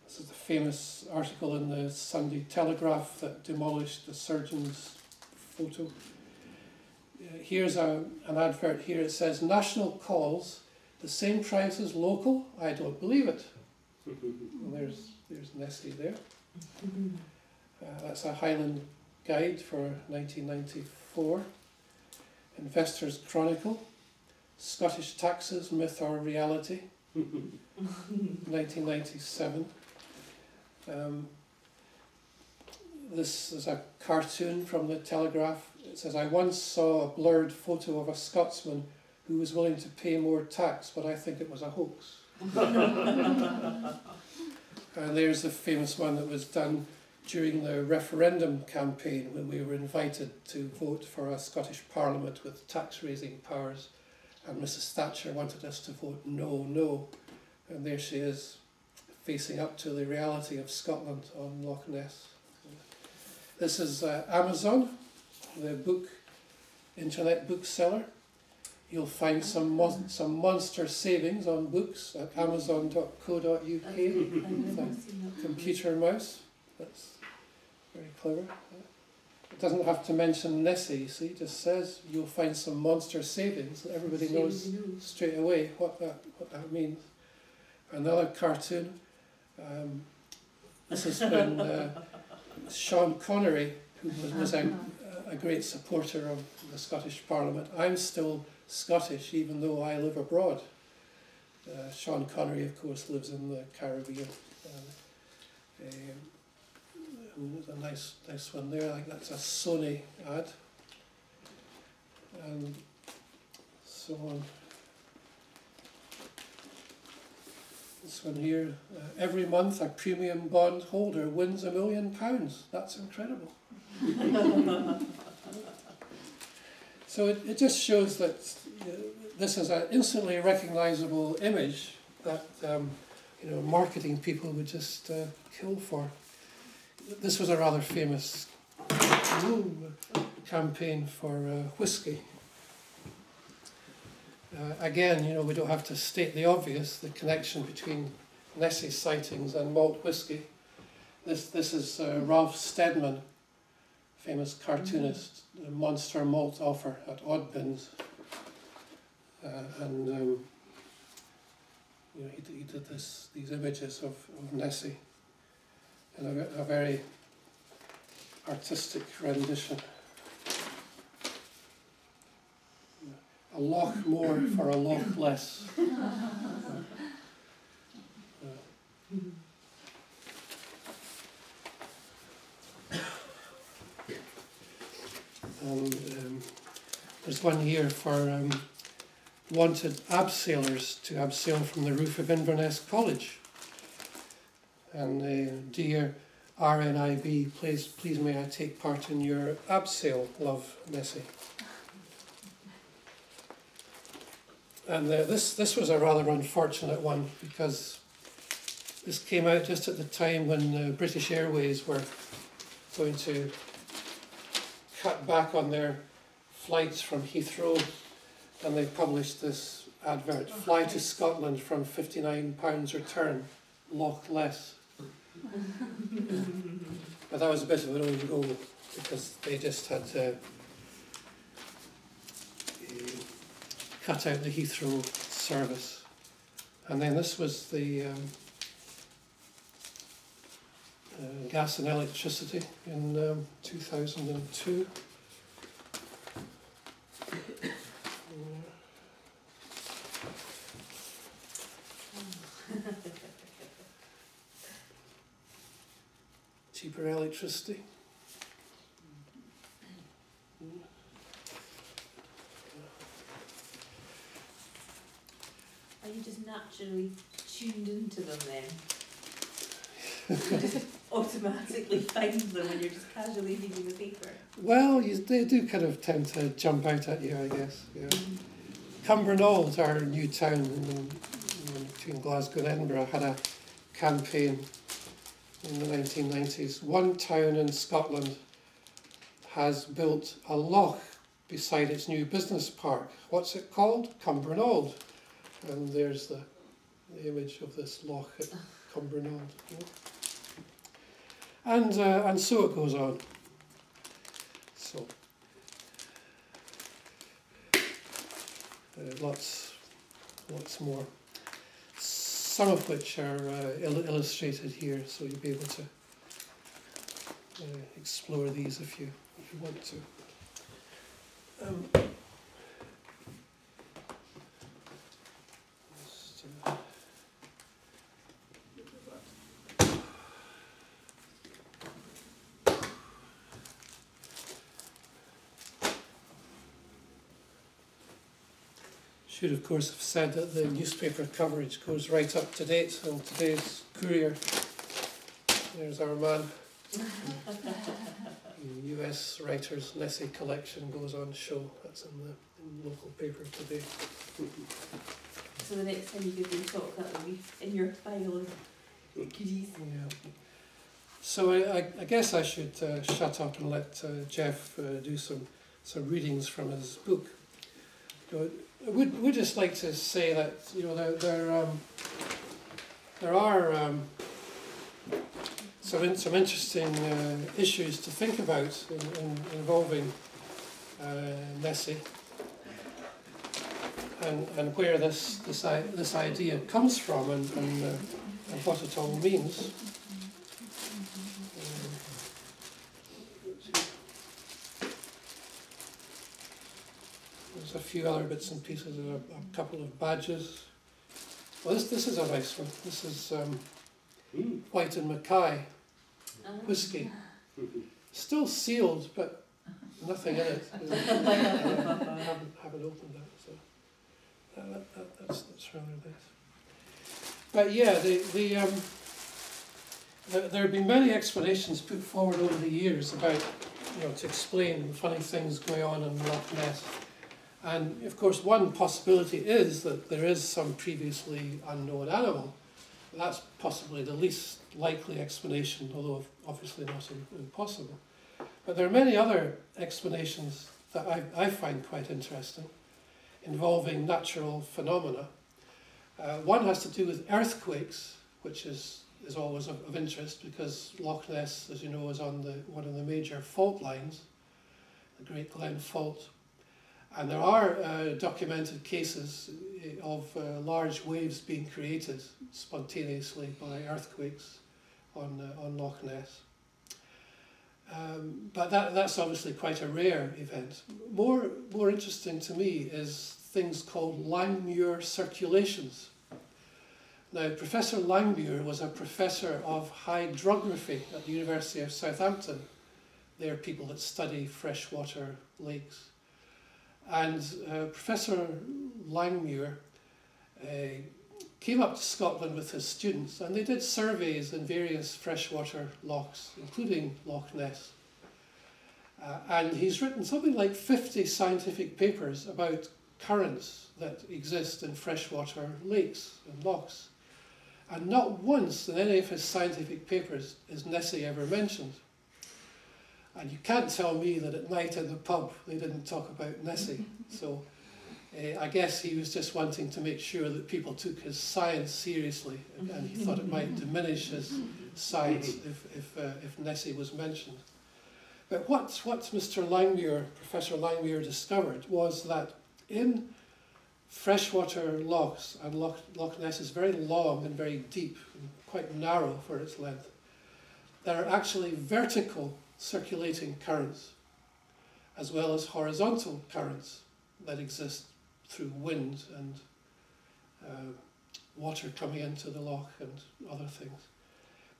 This is the famous article in the Sunday Telegraph that demolished the surgeon's photo. Here's an advert here. It says, "National calls, the same price as local? I don't believe it." And there's Nessie there. That's a Highland Guide for 1994. Investor's Chronicle. Scottish Taxes, Myth or Reality, 1997. This is a cartoon from the Telegraph. It says, "I once saw a blurred photo of a Scotsman who was willing to pay more tax, but I think it was a hoax." And there's the famous one that was done during the referendum campaign when we were invited to vote for a Scottish Parliament with tax-raising powers. And Mrs. Thatcher wanted us to vote no, no. And there she is, facing up to the reality of Scotland on Loch Ness. This is Amazon, the internet bookseller. You'll find some monster savings on books at amazon.co.uk with a computer mouse. That's very clever. It doesn't have to mention Nessie, you see, it just says you'll find some monster savings. Everybody knows straight away what that means. Another cartoon. This has been Sean Connery, who was a great supporter of the Scottish Parliament. I'm still Scottish, even though I live abroad. Sean Connery, of course, lives in the Caribbean. And there's a nice one there. I think that's a Sony ad, and so on. This one here. Every month, a premium bond holder wins £1 million. That's incredible. So it just shows that this is an instantly recognisable image that marketing people would just kill for. This was a rather famous campaign for whiskey. Again, we don't have to state the obvious, the connection between Nessie sightings and malt whiskey. This is Ralph Steadman, famous cartoonist, the Monster malt offer at Oddbins. He did these images of Nessie in a very artistic rendition. A loch more for a loch less. And there's one here for wanted abseilers to abseil from the roof of Inverness College. And dear RNIB, please may I take part in your abseil, love, Nessie. And this was a rather unfortunate one, because this came out just at the time when British Airways were going to cut back on their flights from Heathrow, and they published this advert: fly to Scotland from £59 return, Loch Less. But that was a bit of an own goal, because they just had to cut out the Heathrow service. And then this was the gas and electricity in 2002. Cheaper electricity. Are you just naturally tuned into them then? You just automatically find them when you're just casually reading the paper? Well, they do kind of tend to jump out at you, I guess. Yeah. Cumbernauld, our new town between Glasgow and Edinburgh, had a campaign in the 1990s. One town in Scotland has built a loch beside its new business park. What's it called? Cumbernauld. And there's the image of this loch at Cumbernauld. And so it goes on. So lots more. Some of which are illustrated here, so you'll be able to explore these if you want to. Should of course have said that the newspaper coverage goes right up to date on today's Courier. There's our man. The US writer's Nessie collection goes on show. That's in the local paper today. So the next time you give your talk, that will be in your file of Goodies. Yeah. So I guess I should shut up and let Jeff do some readings from his book. I would just like to say that there are some interesting issues to think about involving Nessie and where this idea comes from and what it all means. There's a few other bits and pieces, a couple of badges. Well, this is a nice one. This is White and Mackay whiskey. Still sealed, but nothing in it. I haven't opened it, so that's rather nice. But yeah, there have been many explanations put forward over the years about, to explain the funny things going on in Loch Ness. And of course, one possibility is that there is some previously unknown animal. That's possibly the least likely explanation, although obviously not impossible. But there are many other explanations that I find quite interesting, involving natural phenomena. One has to do with earthquakes, which is always of interest because Loch Ness, as you know, is on one of the major fault lines, the Great Glen Fault. And there are documented cases of large waves being created spontaneously by earthquakes on Loch Ness. But that's obviously quite a rare event. More interesting to me is things called Langmuir circulations. Now, Professor Langmuir was a professor of hydrography at the University of Southampton. They are people that study freshwater lakes. And Professor Langmuir came up to Scotland with his students, and they did surveys in various freshwater lochs, including Loch Ness. And he's written something like 50 scientific papers about currents that exist in freshwater lakes and lochs. And not once in any of his scientific papers is Nessie ever mentioned. And you can't tell me that at night in the pub they didn't talk about Nessie. So I guess he was just wanting to make sure that people took his science seriously, and he thought it might diminish his science if Nessie was mentioned. But what Mr. Langmuir, Professor Langmuir, discovered was that in freshwater lochs, and Loch Ness is very long and very deep and quite narrow for its length, there are actually vertical circulating currents as well as horizontal currents that exist through wind and water coming into the loch and other things.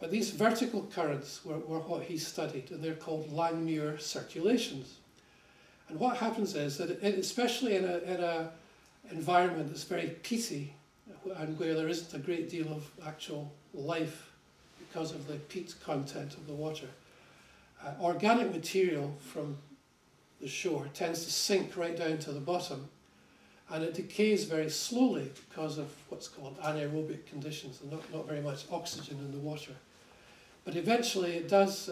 But these vertical currents were what he studied, and they're called Langmuir circulations. And what happens is that, especially in a environment that's very peaty and where there isn't a great deal of actual life because of the peat content of the water, organic material from the shore tends to sink right down to the bottom, and it decays very slowly because of what's called anaerobic conditions and not very much oxygen in the water. But eventually it does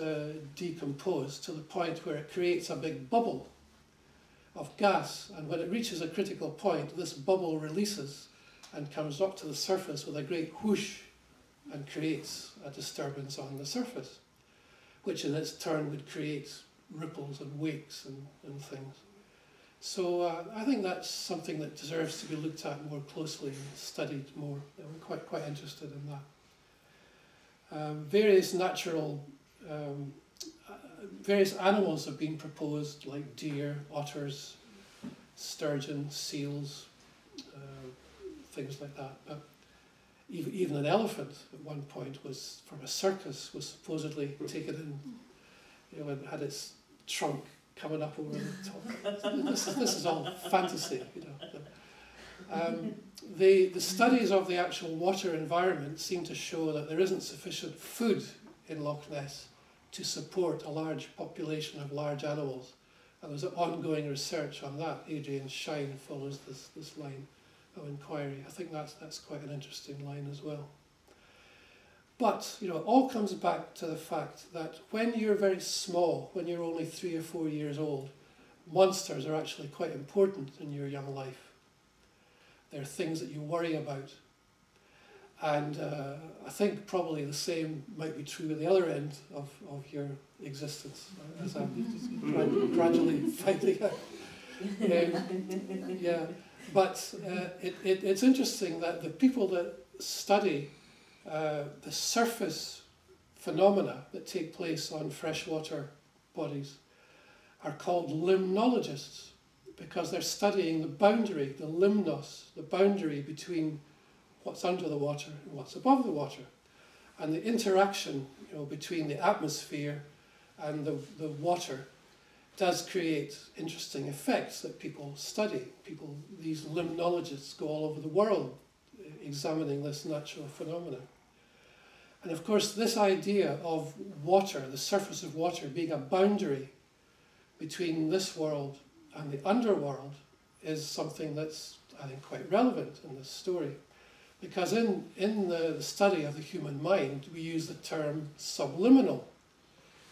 decompose to the point where it creates a big bubble of gas, and when it reaches a critical point, this bubble releases and comes up to the surface with a great whoosh and creates a disturbance on the surface, which in its turn would create ripples and wakes and things. So I think that's something that deserves to be looked at more closely and studied more. I'm quite interested in that. Various animals have been proposed, like deer, otters, sturgeon, seals, things like that. But even an elephant at one point was from a circus, was supposedly taken in, and had its trunk coming up over the top. This is all fantasy, The studies of the actual water environment seem to show that there isn't sufficient food in Loch Ness to support a large population of large animals. And there's ongoing research on that. Adrian Shine follows this line of inquiry. I think that's quite an interesting line as well. But, you know, it all comes back to the fact that when you're very small, when you're only 3 or 4 years old, monsters are actually quite important in your young life. They're things that you worry about. And I think probably the same might be true at the other end of your existence, as I'm gradually finding out. Yeah, but it's interesting that the people that study the surface phenomena that take place on freshwater bodies are called limnologists, because they're studying the boundary, the limnos, the boundary between what's under the water and what's above the water, and the interaction, you know, between the atmosphere and the water does create interesting effects that people study. These limnologists go all over the world examining this natural phenomenon. And of course, this idea of water, the surface of water, being a boundary between this world and the underworld is something that's, I think, quite relevant in this story. Because in the study of the human mind, we use the term subliminal,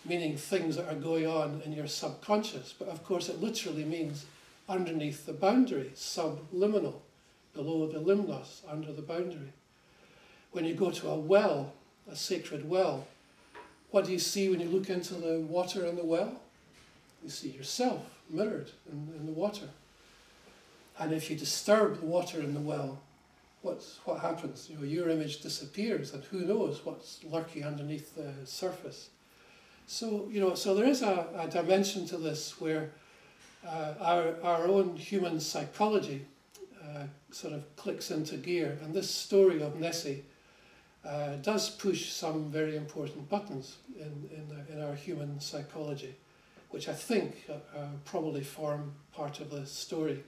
meaning things that are going on in your subconscious. But of course, it literally means underneath the boundary, subliminal, below the limnos, under the boundary. When you go to a well, a sacred well, what do you see when you look into the water in the well? You see yourself mirrored in the water. And if you disturb the water in the well, what happens? You know, your image disappears, and who knows what's lurking underneath the surface. So, you know, so there is a dimension to this where our own human psychology sort of clicks into gear, and this story of Nessie does push some very important buttons in our human psychology, which I think probably form part of the story.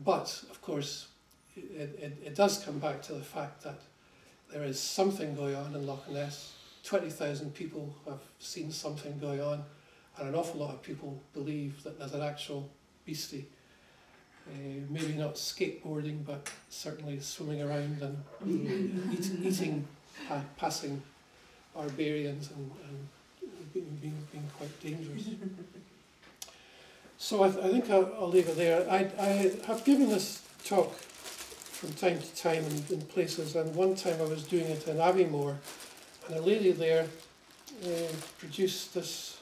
But, of course, it does come back to the fact that there is something going on in Loch Ness. 20,000 people have seen something going on, and an awful lot of people believe that there's an actual beastie. Maybe not skateboarding, but certainly swimming around and eating passing barbarians and being quite dangerous. So I think I'll leave it there. I have given this talk from time to time in places, and one time I was doing it in Aviemore, and a lady there produced this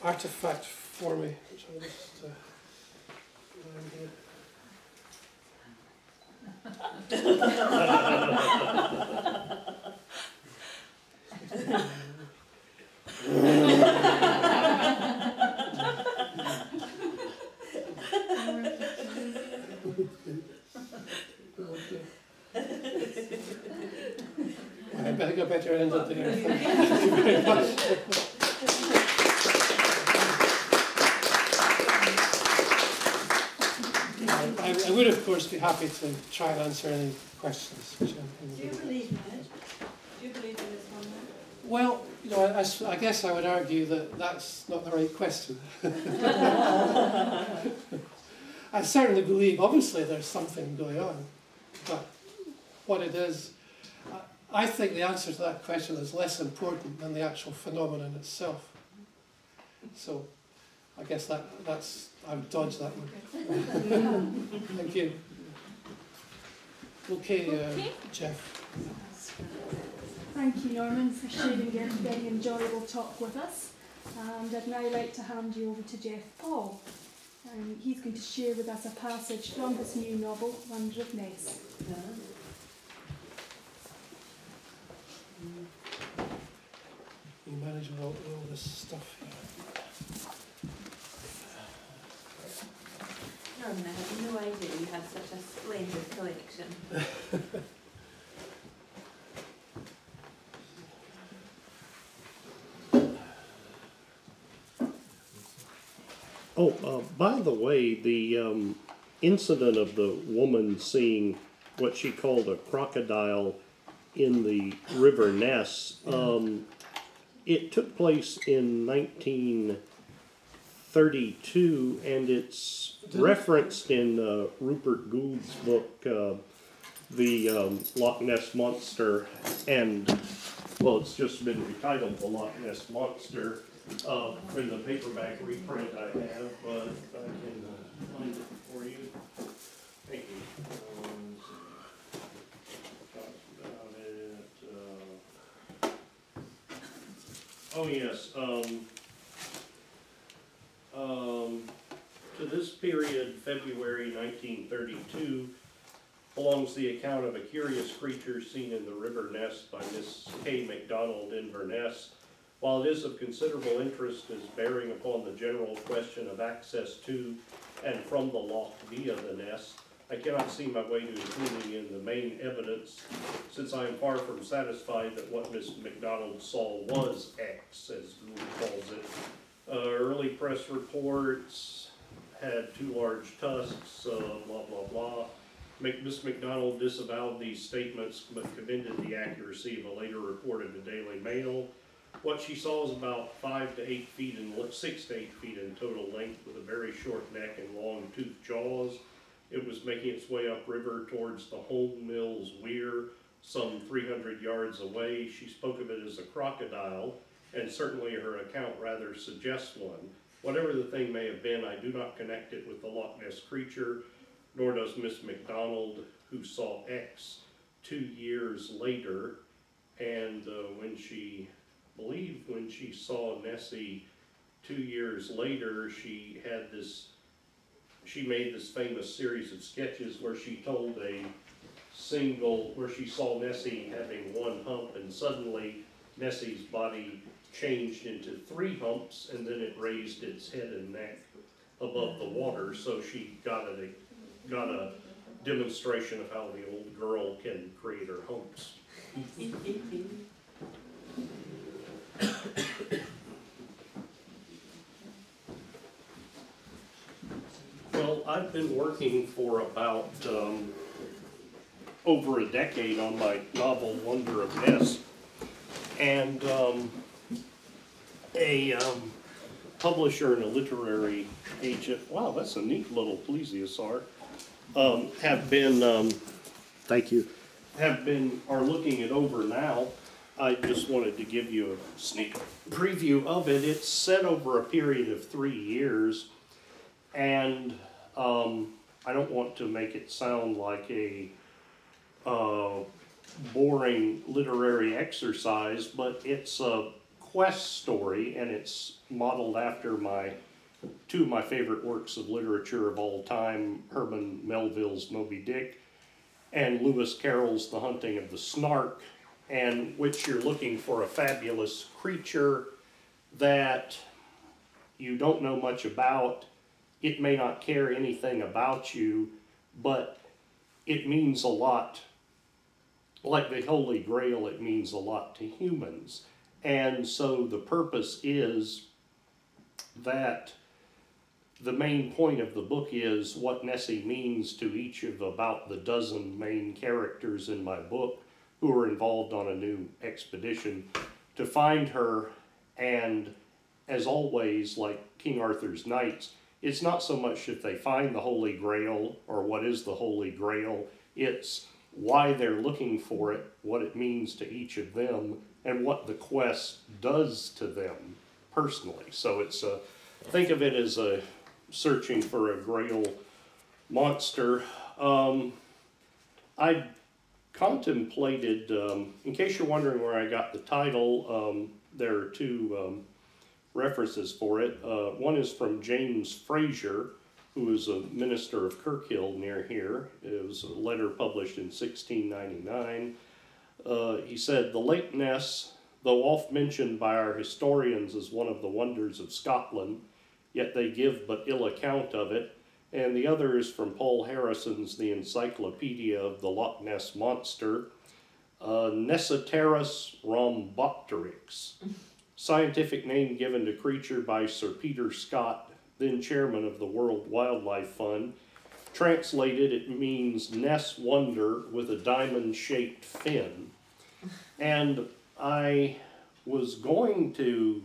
artefact for me, which I'll just here. I think I better end it there. Thank you very much. I would, of course, be happy to try and answer any questions. Do you believe in it? Do you believe in this one then? Well, you know, I guess I would argue that that's not the right question. I certainly believe, obviously, there's something going on, but what it is, I think the answer to that question is less important than the actual phenomenon itself. So, I guess that's I would dodge that one. Thank you. Okay, Jeff. Thank you, Norman, for sharing your very enjoyable talk with us. And I'd now like to hand you over to Jeff Paul. He's going to share with us a passage from his new novel, Wonder of Ness. You manage all this stuff here. Norman, I had no idea you had such a splendid collection. By the way, the incident of the woman seeing what she called a crocodile in the River Ness, it took place in 1932, and it's referenced in Rupert Gould's book, the Loch Ness Monster, and, well, it's just been retitled the Loch Ness Monster in the paperback reprint I have, but I can find it for you. Thank you. Talked about it. Oh yes. To this period, February 1932, belongs the account of a curious creature seen in the river Ness by Miss K. MacDonald, Inverness. While it is of considerable interest as bearing upon the general question of access to and from the loch via the Ness, I cannot see my way to including in the main evidence, since I am far from satisfied that what Miss MacDonald saw was X, as Gould calls it. Early press reports had 2 large tusks, blah, blah, blah. Miss MacDonald disavowed these statements, but commended the accuracy of a later report in the Daily Mail. What she saw was about 5 to 8 feet in 6 to 8 feet in total length, with a very short neck and long toothed jaws. It was making its way upriver towards the Home Mills Weir, some 300 yards away. She spoke of it as a crocodile, and certainly her account rather suggests one. Whatever the thing may have been, I do not connect it with the Loch Ness creature, nor does Miss MacDonald, who saw X 2 years later, and when she saw Nessie 2 years later, she made this famous series of sketches where she told where she saw Nessie having 1 hump, and suddenly Nessie's body changed into 3 humps, and then it raised its head and neck above the water, so she got a demonstration of how the old girl can create her humps. Well, I've been working for about over a decade on my novel Wonder of Ness, and a publisher and a literary agent, wow, that's a neat little plesiosaur, are looking it over now. I just wanted to give you a sneak preview of it. It's set over a period of 3 years, and I don't want to make it sound like a boring literary exercise, but it's a quest story, and it's modeled after 2 of my favorite works of literature of all time, Herman Melville's Moby Dick and Lewis Carroll's The Hunting of the Snark, and which you're looking for a fabulous creature that you don't know much about. It may not care anything about you, but it means a lot. Like the Holy Grail, it means a lot to humans. And so the purpose is that the main point of the book is what Nessie means to each of about the dozen main characters in my book who are involved on a new expedition to find her. And as always, like King Arthur's knights, it's not so much if they find the Holy Grail or what is the Holy Grail, it's why they're looking for it, what it means to each of them, and what the quest does to them personally. So it's think of it as a searching for a Grail monster. I contemplated, in case you're wondering where I got the title, there are 2 references for it. One is from James Fraser, who was a minister of Kirkhill near here. It was a letter published in 1699. He said, "The Lake Ness, though oft mentioned by our historians as one of the wonders of Scotland, yet they give but ill account of it." And the other is from Paul Harrison's The Encyclopedia of the Loch Ness Monster, Nessiterus rhombopteryx, scientific name given to creature by Sir Peter Scott, then chairman of the World Wildlife Fund. Translated, it means Ness Wonder with a diamond-shaped fin. And I was going to,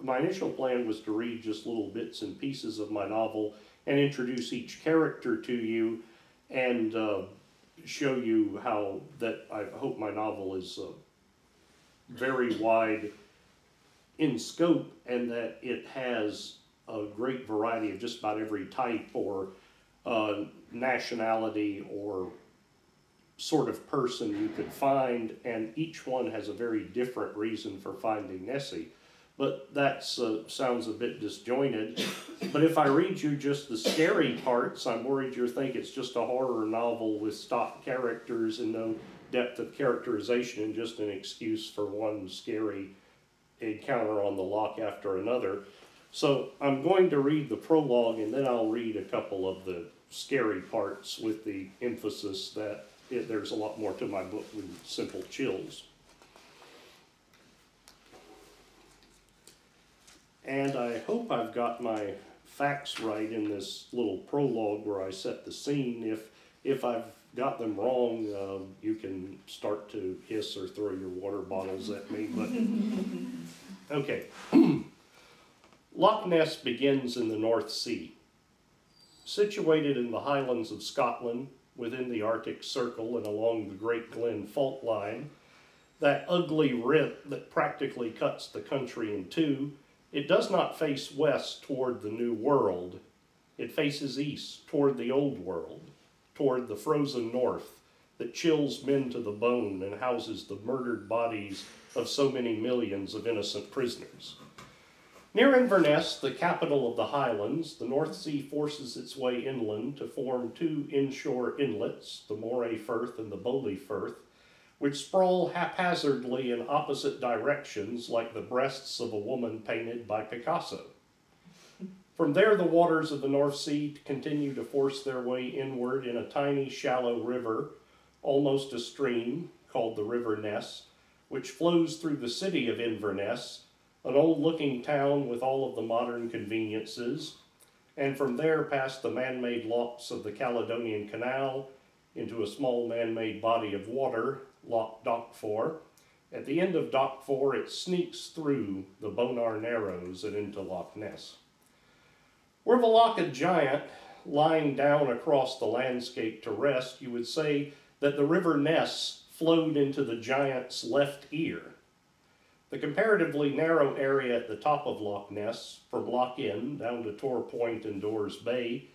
my initial plan was to read just little bits and pieces of my novel and introduce each character to you, and show you how that I hope my novel is very wide in scope, and that it has a great variety of just about every type or nationality or sort of person you could find, and each one has a very different reason for finding Nessie. But that sounds a bit disjointed. But if I read you just the scary parts, I'm worried you'll think it's just a horror novel with stock characters and no depth of characterization and just an excuse for one scary encounter on the loch after another. So I'm going to read the prologue, and then I'll read a couple of the scary parts with the emphasis that there's a lot more to my book than simple chills. And I hope I've got my facts right in this little prologue where I set the scene. If I've got them wrong, you can start to hiss or throw your water bottles at me. But okay. Loch Ness begins in the North Sea. Situated in the highlands of Scotland, within the Arctic Circle and along the Great Glen fault line, that ugly rip that practically cuts the country in two, it does not face west toward the New World. It faces east toward the Old World, toward the frozen north that chills men to the bone and houses the murdered bodies of so many millions of innocent prisoners. Near Inverness, the capital of the Highlands, the North Sea forces its way inland to form two inshore inlets, the Moray Firth and the Bowley Firth, which sprawl haphazardly in opposite directions like the breasts of a woman painted by Picasso. From there, the waters of the North Sea continue to force their way inward in a tiny, shallow river, almost a stream, called the River Ness, which flows through the city of Inverness, an old-looking town with all of the modern conveniences, and from there past the man-made locks of the Caledonian Canal into a small man-made body of water, Loch Dockfor. At the end of Dockfor, it sneaks through the Bonar Narrows and into Loch Ness. Were the loch a giant lying down across the landscape to rest, you would say that the River Ness flowed into the giant's left ear. The comparatively narrow area at the top of Loch Ness, from Loch Inn down to Tor Point and Dores Bay,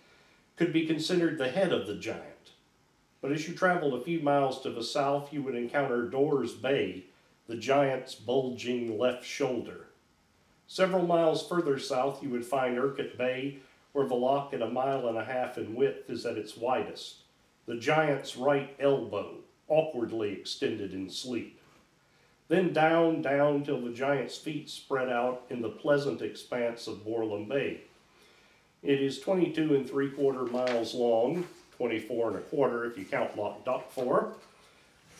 could be considered the head of the giant. But as you traveled a few miles to the south, you would encounter Dores Bay, the giant's bulging left shoulder. Several miles further south, you would find Urquhart Bay, where the loch at 1.5 miles in width is at its widest, the giant's right elbow, awkwardly extended in sleep. Then down, down till the giant's feet spread out in the pleasant expanse of Borlam Bay. It is 22 3/4 miles long, 24 1/4 if you count Loch Dockfor,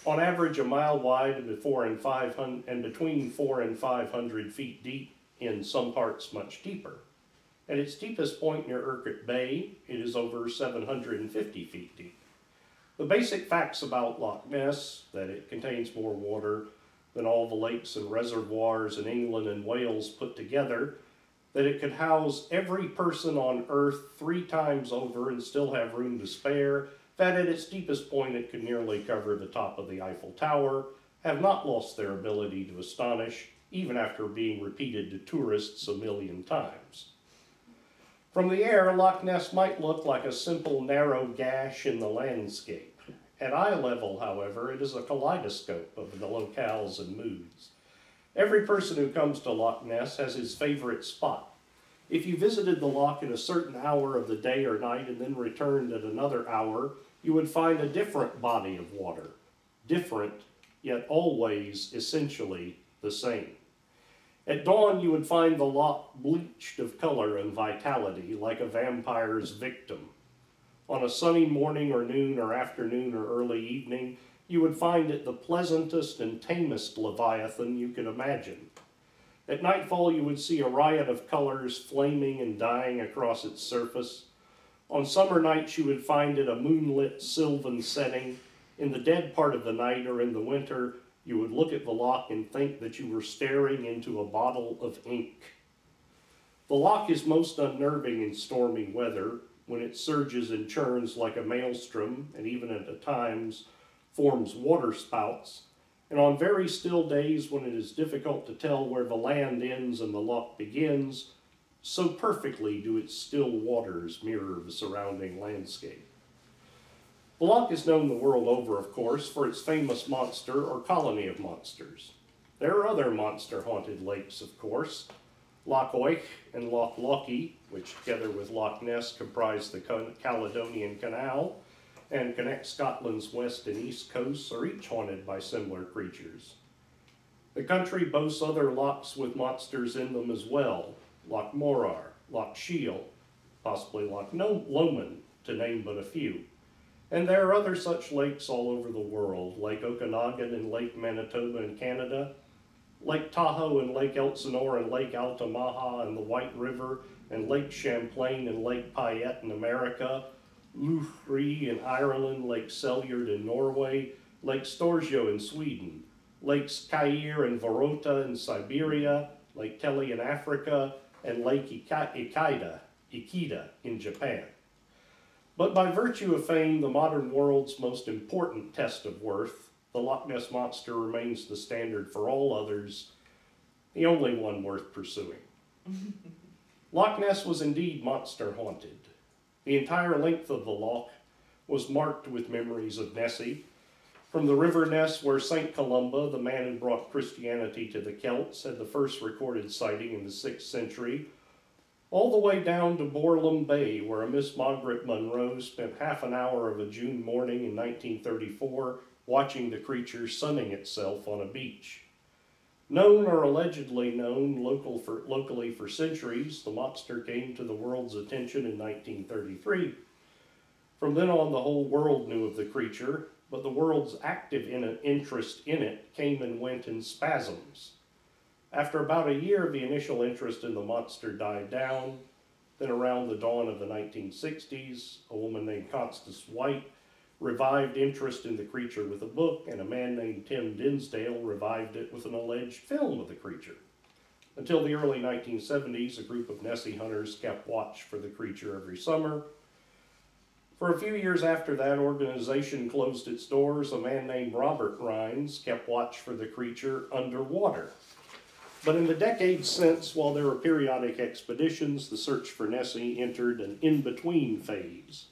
on average a mile wide and between 400 and 500 feet deep, in some parts much deeper. At its deepest point near Urquhart Bay, it is over 750 feet deep. The basic facts about Loch Ness, that it contains more water than all the lakes and reservoirs in England and Wales put together, that it could house every person on Earth 3 times over and still have room to spare, that at its deepest point it could nearly cover the top of the Eiffel Tower, have not lost their ability to astonish, even after being repeated to tourists 1 million times. From the air, Loch Ness might look like a simple narrow gash in the landscape. At eye level, however, it is a kaleidoscope of the locales and moods. Every person who comes to Loch Ness has his favorite spot. If you visited the loch at a certain hour of the day or night and then returned at another hour, you would find a different body of water. Different, yet always essentially the same. At dawn, you would find the loch bleached of color and vitality, like a vampire's victim. On a sunny morning or noon or afternoon or early evening, you would find it the pleasantest and tamest leviathan you could imagine. At nightfall, you would see a riot of colors flaming and dying across its surface. On summer nights, you would find it a moonlit sylvan setting. In the dead part of the night or in the winter, you would look at the loch and think that you were staring into a bottle of ink. The loch is most unnerving in stormy weather, when it surges and churns like a maelstrom, and even at times forms water spouts, and on very still days when it is difficult to tell where the land ends and the loch begins, so perfectly do its still waters mirror the surrounding landscape. The loch is known the world over, of course, for its famous monster or colony of monsters. There are other monster-haunted lakes, of course, Loch Oich and Loch Lochy, which together with Loch Ness comprise the Caledonian Canal and connect Scotland's west and east coasts, are each haunted by similar creatures. The country boasts other lochs with monsters in them as well, Loch Morar, Loch Shiel, possibly Loch Lomond, to name but a few. And there are other such lakes all over the world, Lake Okanagan and Lake Manitoba in Canada, Lake Tahoe and Lake Elsinore and Lake Altamaha and the White River, and Lake Champlain and Lake Payette in America, Lough Ree in Ireland, Lake Selyard in Norway, Lake Storgio in Sweden, Lakes Kair and Vorota in Siberia, Lake Teli in Africa, and Lake Ikeda in Japan. But by virtue of fame, the modern world's most important test of worth, the Loch Ness Monster remains the standard for all others, the only one worth pursuing. Loch Ness was indeed monster-haunted. The entire length of the loch was marked with memories of Nessie, from the River Ness where St. Columba, the man who brought Christianity to the Celts, had the first recorded sighting in the 6th century, all the way down to Borlum Bay, where a Miss Margaret Munro spent half an hour of a June morning in 1934 watching the creature sunning itself on a beach. Known or allegedly known locally for centuries, the monster came to the world's attention in 1933. From then on, the whole world knew of the creature, but the world's active interest in it came and went in spasms. After about a year, the initial interest in the monster died down. Then around the dawn of the 1960s, a woman named Constance White revived interest in the creature with a book, and a man named Tim Dinsdale revived it with an alleged film of the creature. Until the early 1970s, a group of Nessie hunters kept watch for the creature every summer. For a few years after that organization closed its doors, a man named Robert Rhines kept watch for the creature underwater. But in the decades since, while there were periodic expeditions, the search for Nessie entered an in-between phase.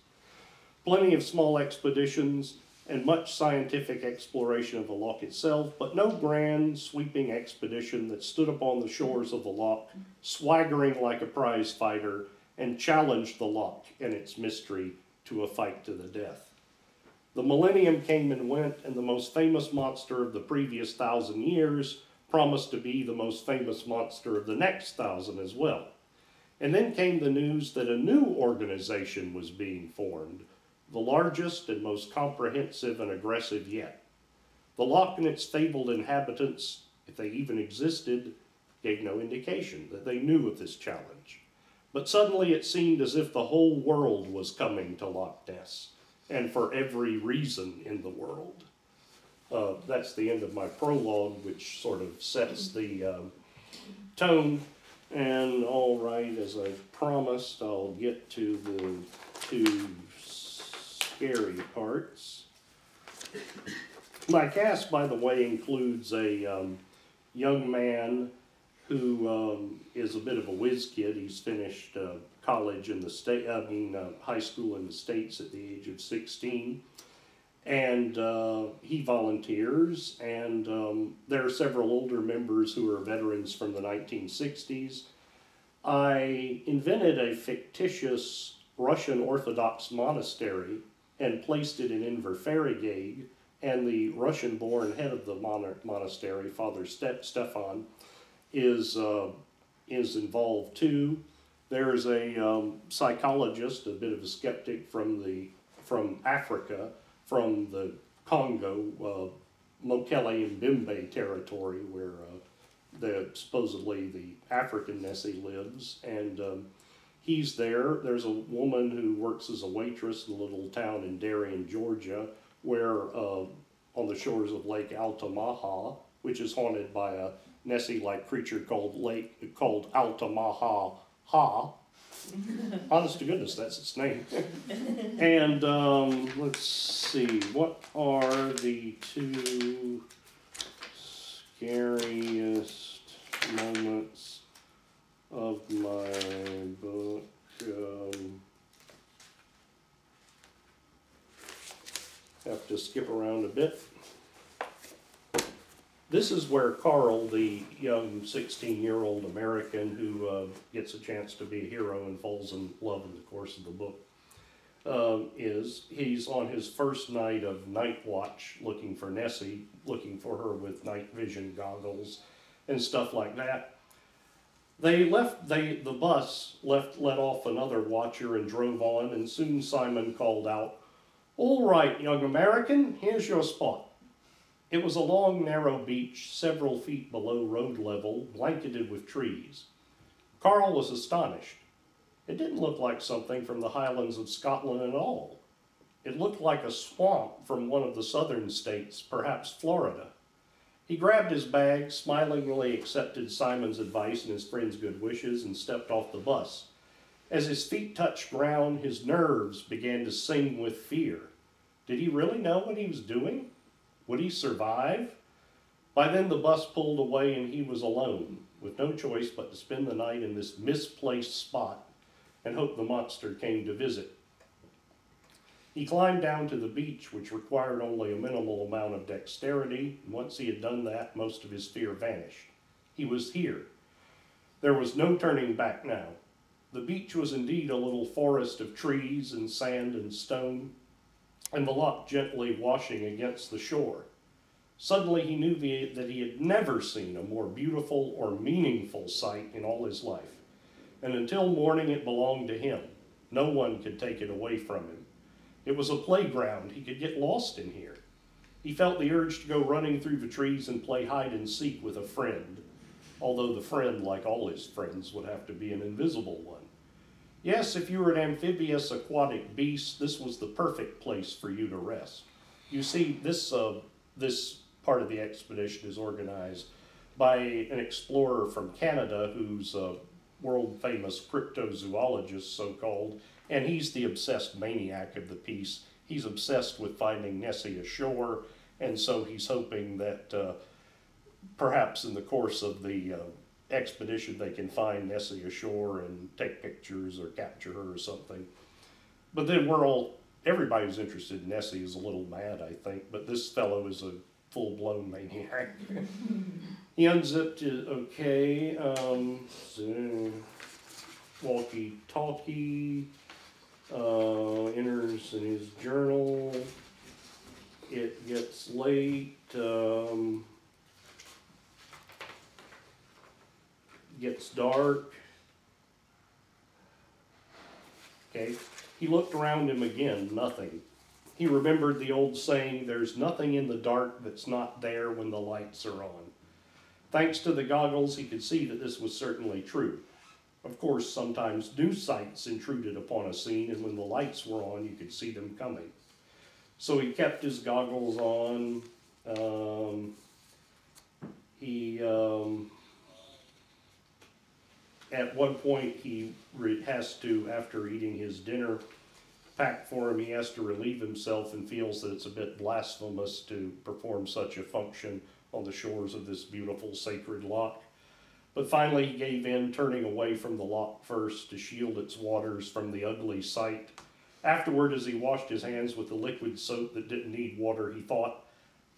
Plenty of small expeditions and much scientific exploration of the loch itself, but no grand, sweeping expedition that stood upon the shores of the loch, swaggering like a prize fighter, and challenged the loch and its mystery to a fight to the death. The millennium came and went, and the most famous monster of the previous 1,000 years promised to be the most famous monster of the next 1,000 as well. And then came the news that a new organization was being formed, the largest and most comprehensive and aggressive yet. The loch and its fabled inhabitants, if they even existed, gave no indication that they knew of this challenge. But suddenly it seemed as if the whole world was coming to Loch Ness, and for every reason in the world. That's the end of my prologue, which sort of sets the tone. And all right, as I promised, I'll get to the two scary parts. My cast, by the way, includes a young man who is a bit of a whiz kid. He's finished college in the high school in the States at the age of 16. And he volunteers, and there are several older members who are veterans from the 1960s. I invented a fictitious Russian Orthodox monastery and placed it in Inverferrigate, and the Russian-born head of the monastery, Father Stefan, is involved too. There's a psychologist, a bit of a skeptic from Africa, from the Congo, Mokele and Bimbe territory, where supposedly the African Nessie lives, and he's there. There's a woman who works as a waitress in a little town in Darien, Georgia, where on the shores of Lake Altamaha, which is haunted by a Nessie-like creature called Altamaha Ha, Honest to goodness, that's its name. And let's see, what are the two scariest moments of my book? Have to skip around a bit. This is where Carl, the young 16-year-old American who gets a chance to be a hero and falls in love in the course of the book, is. He's on his first night of night watch looking for Nessie, looking for her with night vision goggles and stuff like that. The bus let off another watcher and drove on, and soon Simon called out, "All right, young American, here's your spot." It was a long, narrow beach, several feet below road level, blanketed with trees. Carl was astonished. It didn't look like something from the highlands of Scotland at all. It looked like a swamp from one of the southern states, perhaps Florida. He grabbed his bag, smilingly accepted Simon's advice and his friend's good wishes, and stepped off the bus. As his feet touched ground, his nerves began to sing with fear. Did he really know what he was doing? Would he survive? By then the bus pulled away and he was alone, with no choice but to spend the night in this misplaced spot and hope the monster came to visit. He climbed down to the beach, which required only a minimal amount of dexterity, and once he had done that, most of his fear vanished. He was here. There was no turning back now. The beach was indeed a little forest of trees and sand and stone, and the loch gently washing against the shore. Suddenly he knew that he had never seen a more beautiful or meaningful sight in all his life. And until morning it belonged to him. No one could take it away from him. It was a playground. He could get lost in here. He felt the urge to go running through the trees and play hide and seek with a friend, although the friend, like all his friends, would have to be an invisible one. Yes, if you were an amphibious aquatic beast, this was the perfect place for you to rest. You see, this part of the expedition is organized by an explorer from Canada who's a world-famous cryptozoologist, so-called, and he's the obsessed maniac of the piece. He's obsessed with finding Nessie ashore, and so he's hoping that perhaps in the course of the expedition they can find Nessie ashore and take pictures or capture her or something. But then everybody who's interested in Nessie is a little mad, I think, but this fellow is a full-blown maniac. He unzipped his, walkie-talkie, enters in his journal. It gets late, gets dark. Okay, he looked around him again, nothing. He remembered the old saying, "There's nothing in the dark that's not there when the lights are on." Thanks to the goggles, he could see that this was certainly true. Of course, sometimes new sights intruded upon a scene, and when the lights were on, you could see them coming. So he kept his goggles on. At one point, he has to, after eating his dinner packed for him, he has to relieve himself and feels that it's a bit blasphemous to perform such a function on the shores of this beautiful sacred loch. But finally he gave in, turning away from the loch first to shield its waters from the ugly sight. Afterward, as he washed his hands with the liquid soap that didn't need water, he thought,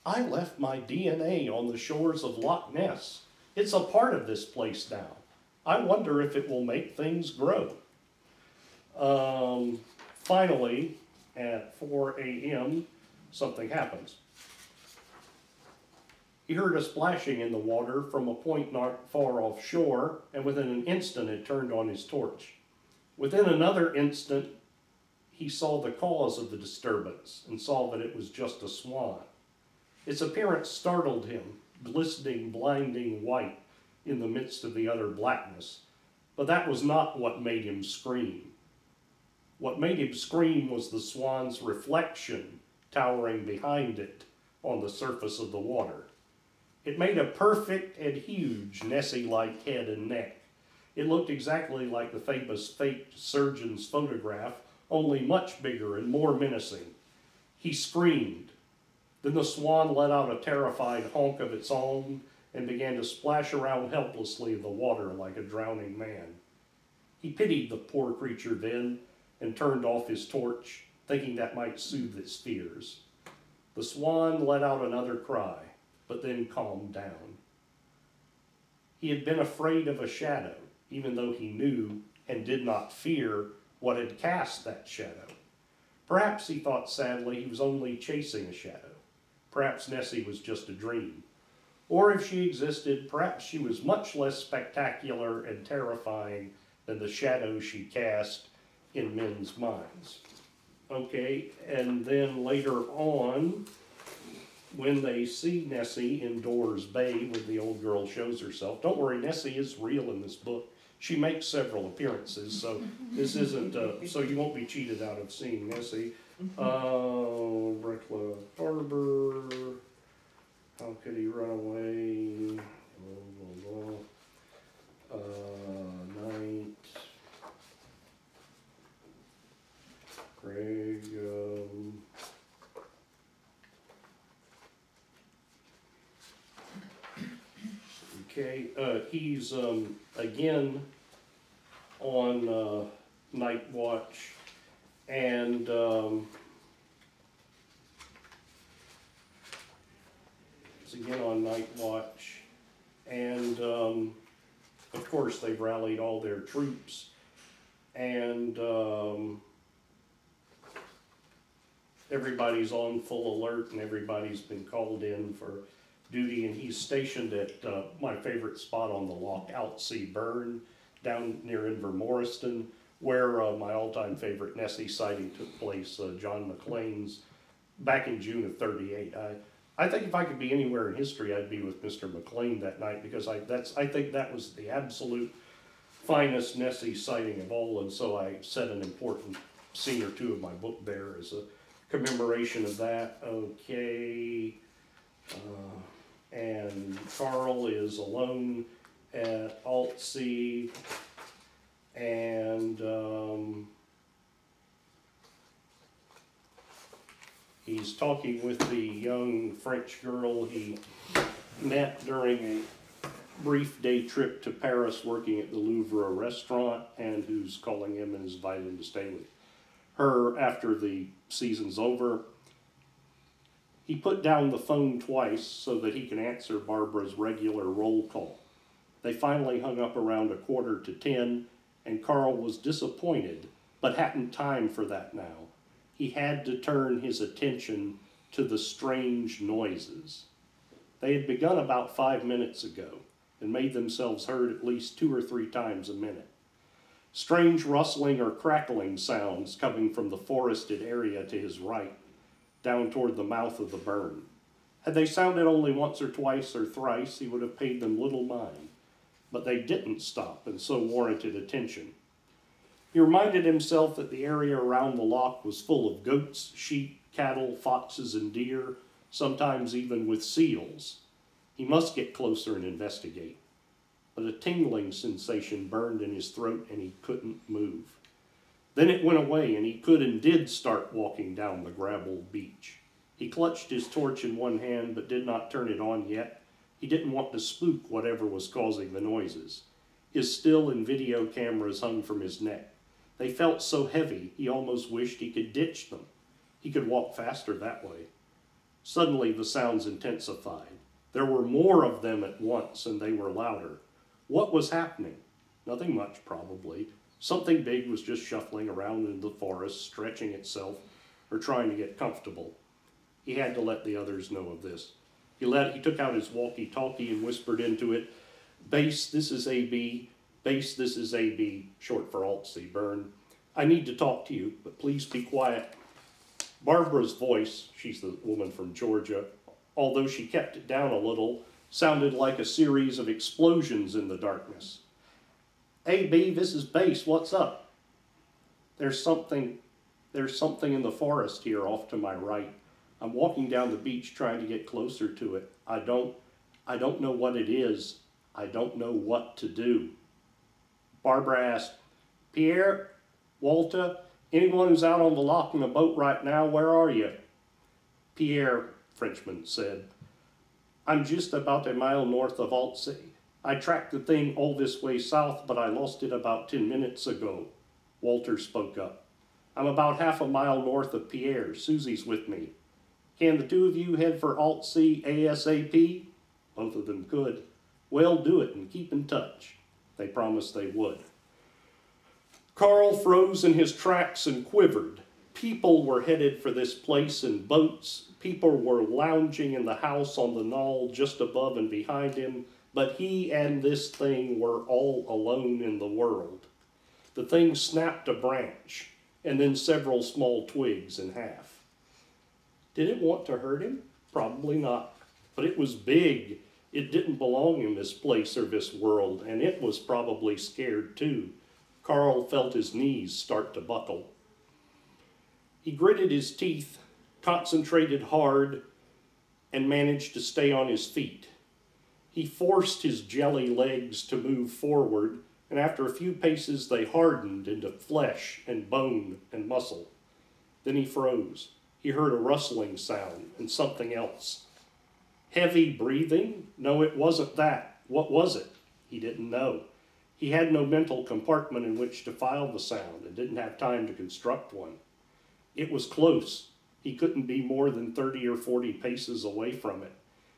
"I left my DNA on the shores of Loch Ness. It's a part of this place now. I wonder if it will make things grow." Finally, at 4 a.m., something happens. He heard a splashing in the water from a point not far offshore, and within an instant it turned on his torch. Within another instant, he saw the cause of the disturbance and saw that it was just a swan. Its appearance startled him, glistening, blinding white in the midst of the utter blackness. But that was not what made him scream. What made him scream was the swan's reflection towering behind it on the surface of the water. It made a perfect and huge Nessie-like head and neck, It looked exactly like the famous fake surgeon's photograph, only much bigger and more menacing. He screamed. Then the swan let out a terrified honk of its own and began to splash around helplessly in the water like a drowning man. He pitied the poor creature then and turned off his torch, thinking that might soothe its fears. The swan let out another cry, but then calmed down. He had been afraid of a shadow, even though he knew and did not fear what had cast that shadow. Perhaps, he thought sadly, he was only chasing a shadow. Perhaps Nessie was just a dream. Or if she existed, perhaps she was much less spectacular and terrifying than the shadow she cast in men's minds. Okay, and then later on, when they see Nessie in Doors Bay, when the old girl shows herself, don't worry, Nessie is real in this book. She makes several appearances, so this isn't, so you won't be cheated out of seeing Nessie. Rekla Harbor, how could he run away? Night. Greg, okay, he's again on night watch, and he's again on night watch, and of course they've rallied all their troops, and everybody's on full alert, and everybody's been called in for duty, and he's stationed at my favorite spot on the Loch Ness Burn down near Inverness, where my all-time favorite Nessie sighting took place, John McLean's, back in June of '38. I think if I could be anywhere in history, I'd be with Mr. McLean that night, because I think that was the absolute finest Nessie sighting of all, and so I set an important scene or two of my book there as a commemoration of that. Okay, and Carl is alone at Altsea, and he's talking with the young French girl he met during a brief day trip to Paris working at the Louvre restaurant, and who's calling him and has invited him to stay with her after the season's over. He put down the phone twice so that he can answer Barbara's regular roll call. They finally hung up around 9:45, and Carl was disappointed, but hadn't time for that now. He had to turn his attention to the strange noises. They had begun about 5 minutes ago, and made themselves heard at least 2 or 3 times a minute. Strange rustling or crackling sounds coming from the forested area to his right, down toward the mouth of the burn. Had they sounded only once or twice or thrice, he would have paid them little mind. But they didn't stop, and so warranted attention. He reminded himself that the area around the loch was full of goats, sheep, cattle, foxes, and deer, sometimes even with seals. He must get closer and investigate. But a tingling sensation burned in his throat, and he couldn't move. Then it went away, and he could and did start walking down the gravel beach. He clutched his torch in one hand, but did not turn it on yet. He didn't want to spook whatever was causing the noises. His still and video cameras hung from his neck. They felt so heavy, he almost wished he could ditch them. He could walk faster that way. Suddenly the sounds intensified. There were more of them at once, and they were louder. What was happening? Nothing much, probably. Something big was just shuffling around in the forest, stretching itself, or trying to get comfortable. He had to let the others know of this. He took out his walkie-talkie and whispered into it, "Base, this is AB. Base, this is AB," short for Altsea Burn. "I need to talk to you, but please be quiet." Barbara's voice, she's the woman from Georgia, although she kept it down a little, sounded like a series of explosions in the darkness. "AB, this is Base, what's up?" There's something in the forest here off to my right. I'm walking down the beach trying to get closer to it. I don't know what it is. I don't know what to do." Barbara asked, Pierre, Walter, anyone who's out on the loch in a boat right now, where are you? Pierre, Frenchman said, I'm just about a mile north of Altsee. I tracked the thing all this way south, but I lost it about 10 minutes ago. Walter spoke up. I'm about half a mile north of Pierre. Susie's with me. Can the two of you head for Altsee ASAP? Both of them could. Well, do it and keep in touch. They promised they would. Carl froze in his tracks and quivered. People were headed for this place in boats. People were lounging in the house on the knoll just above and behind him, but he and this thing were all alone in the world. The thing snapped a branch, and then several small twigs in half. Did it want to hurt him? Probably not. But it was big. It didn't belong in this place or this world, and it was probably scared too. Carl felt his knees start to buckle. He gritted his teeth, concentrated hard, and managed to stay on his feet. He forced his jelly legs to move forward, and after a few paces they hardened into flesh and bone and muscle. Then he froze. He heard a rustling sound and something else. Heavy breathing? No, it wasn't that. What was it? He didn't know. He had no mental compartment in which to file the sound and didn't have time to construct one. It was close. He couldn't be more than 30 or 40 paces away from it.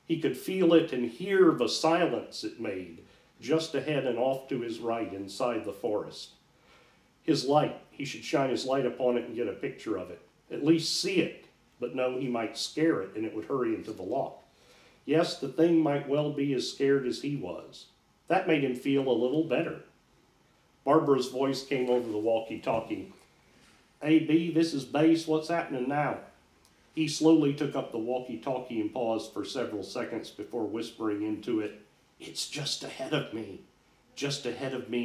He could feel it and hear the silence it made, just ahead and off to his right inside the forest. His light, he should shine his light upon it and get a picture of it. At least see it, but no, he might scare it and it would hurry into the loch. Yes, the thing might well be as scared as he was. That made him feel a little better. Barbara's voice came over the walkie-talkie. A.B., this is Base. What's happening now? He slowly took up the walkie-talkie and paused for several seconds before whispering into it, It's just ahead of me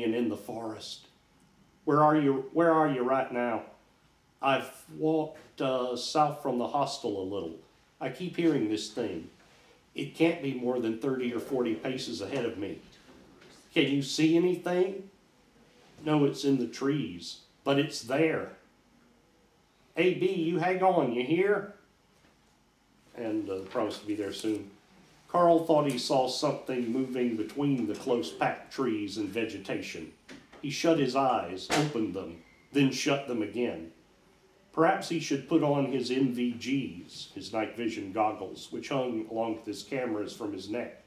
and in the forest. Where are you right now? I've walked south from the hostel a little. I keep hearing this thing. It can't be more than 30 or 40 paces ahead of me. Can you see anything? No, it's in the trees, but it's there. A.B., you hang on, you hear? And promised to be there soon. Carl thought he saw something moving between the close-packed trees and vegetation. He shut his eyes, opened them, then shut them again. Perhaps he should put on his NVGs, his night vision goggles, which hung along with his cameras from his neck.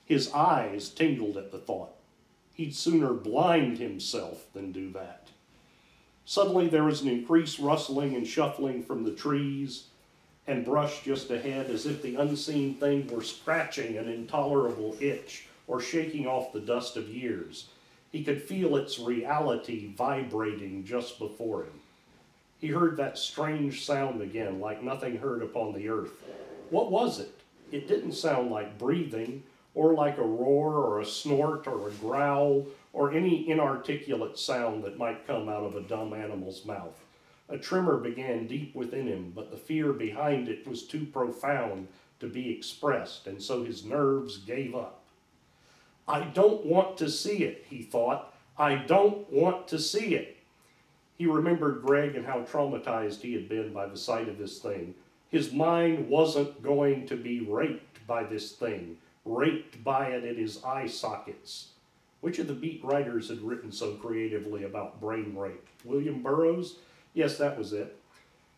His eyes tingled at the thought. He'd sooner blind himself than do that. Suddenly there was an increased rustling and shuffling from the trees and brush just ahead, as if the unseen thing were scratching an intolerable itch or shaking off the dust of years. He could feel its reality vibrating just before him. He heard that strange sound again, like nothing heard upon the earth. What was it? It didn't sound like breathing, or like a roar, or a snort, or a growl, or any inarticulate sound that might come out of a dumb animal's mouth. A tremor began deep within him, but the fear behind it was too profound to be expressed, and so his nerves gave up. I don't want to see it, he thought. I don't want to see it. He remembered Greg and how traumatized he had been by the sight of this thing. His mind wasn't going to be raped by this thing, raped by it in his eye sockets. Which of the beat writers had written so creatively about brain rape? William Burroughs? Yes, that was it.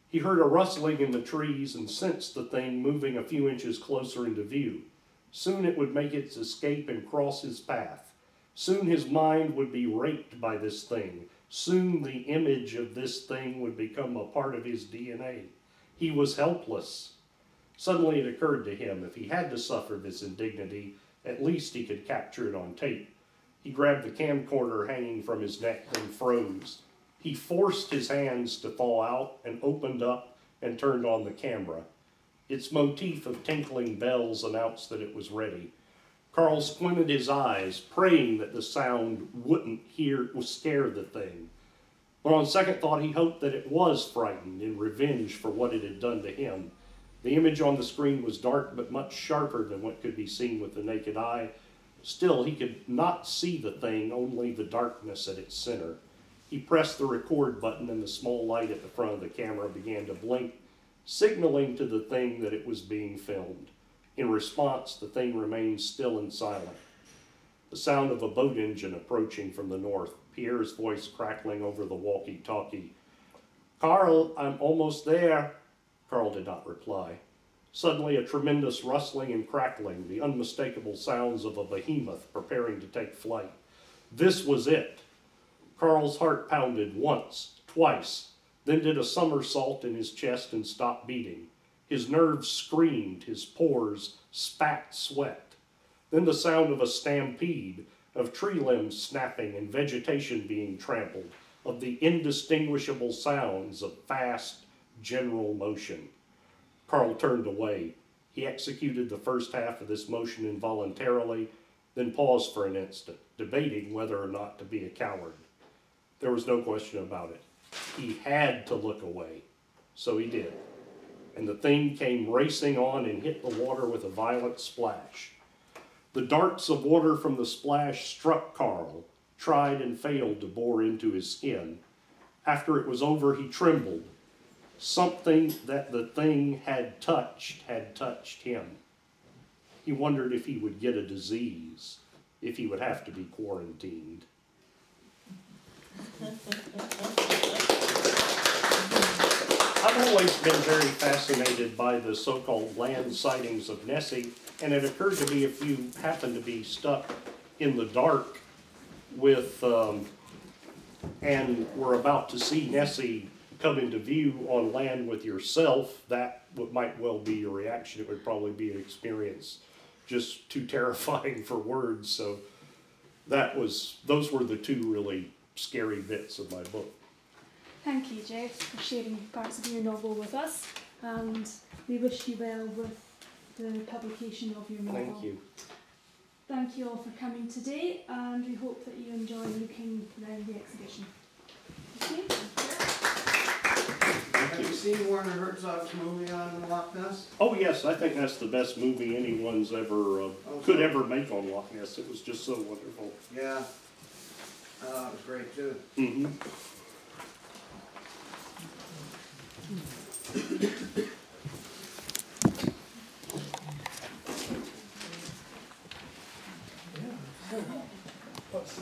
He heard a rustling in the trees and sensed the thing moving a few inches closer into view. Soon it would make its escape and cross his path. Soon his mind would be raped by this thing. Soon the image of this thing would become a part of his DNA. He was helpless. Suddenly it occurred to him, if he had to suffer this indignity, at least he could capture it on tape. He grabbed the camcorder hanging from his neck and froze. He forced his hands to thaw out and opened up and turned on the camera. Its motif of tinkling bells announced that it was ready. Carl squinted his eyes, praying that the sound wouldn't scare the thing. But on second thought, he hoped that it was frightened in revenge for what it had done to him. The image on the screen was dark but much sharper than what could be seen with the naked eye. Still, he could not see the thing, only the darkness at its center. He pressed the record button and the small light at the front of the camera began to blink, signaling to the thing that it was being filmed. In response, the thing remained still and silent. The sound of a boat engine approaching from the north, Pierre's voice crackling over the walkie-talkie. "Carl, I'm almost there." Carl did not reply. Suddenly a tremendous rustling and crackling, the unmistakable sounds of a behemoth preparing to take flight. This was it. Carl's heart pounded once, twice, then did a somersault in his chest and stopped beating. His nerves screamed, his pores spat sweat. Then the sound of a stampede, of tree limbs snapping and vegetation being trampled, of the indistinguishable sounds of fast, general motion. Carl turned away. He executed the first half of this motion involuntarily, then paused for an instant, debating whether or not to be a coward. There was no question about it. He had to look away. So he did. And the thing came racing on and hit the water with a violent splash. The darts of water from the splash struck Carl, tried and failed to bore into his skin. After it was over, he trembled. Something that the thing had touched him. He wondered if he would get a disease, if he would have to be quarantined. I've always been very fascinated by the so-called land sightings of Nessie, and it occurred to me if you happen to be stuck in the dark with, and were about to see Nessie come into view on land with yourself, that might well be your reaction. It would probably be an experience just too terrifying for words. So those were the two really scary bits of my book. Thank you, Jeff, for sharing parts of your novel with us, and we wish you well with the publication of your novel. Thank you. Thank you all for coming today, and we hope that you enjoy looking around the exhibition. Thank you. Have you seen Werner Herzog's movie on Loch Ness? Oh yes, I think that's the best movie anyone's ever could ever make on Loch Ness. It was just so wonderful. Yeah. It was great too. Mm-hmm. What's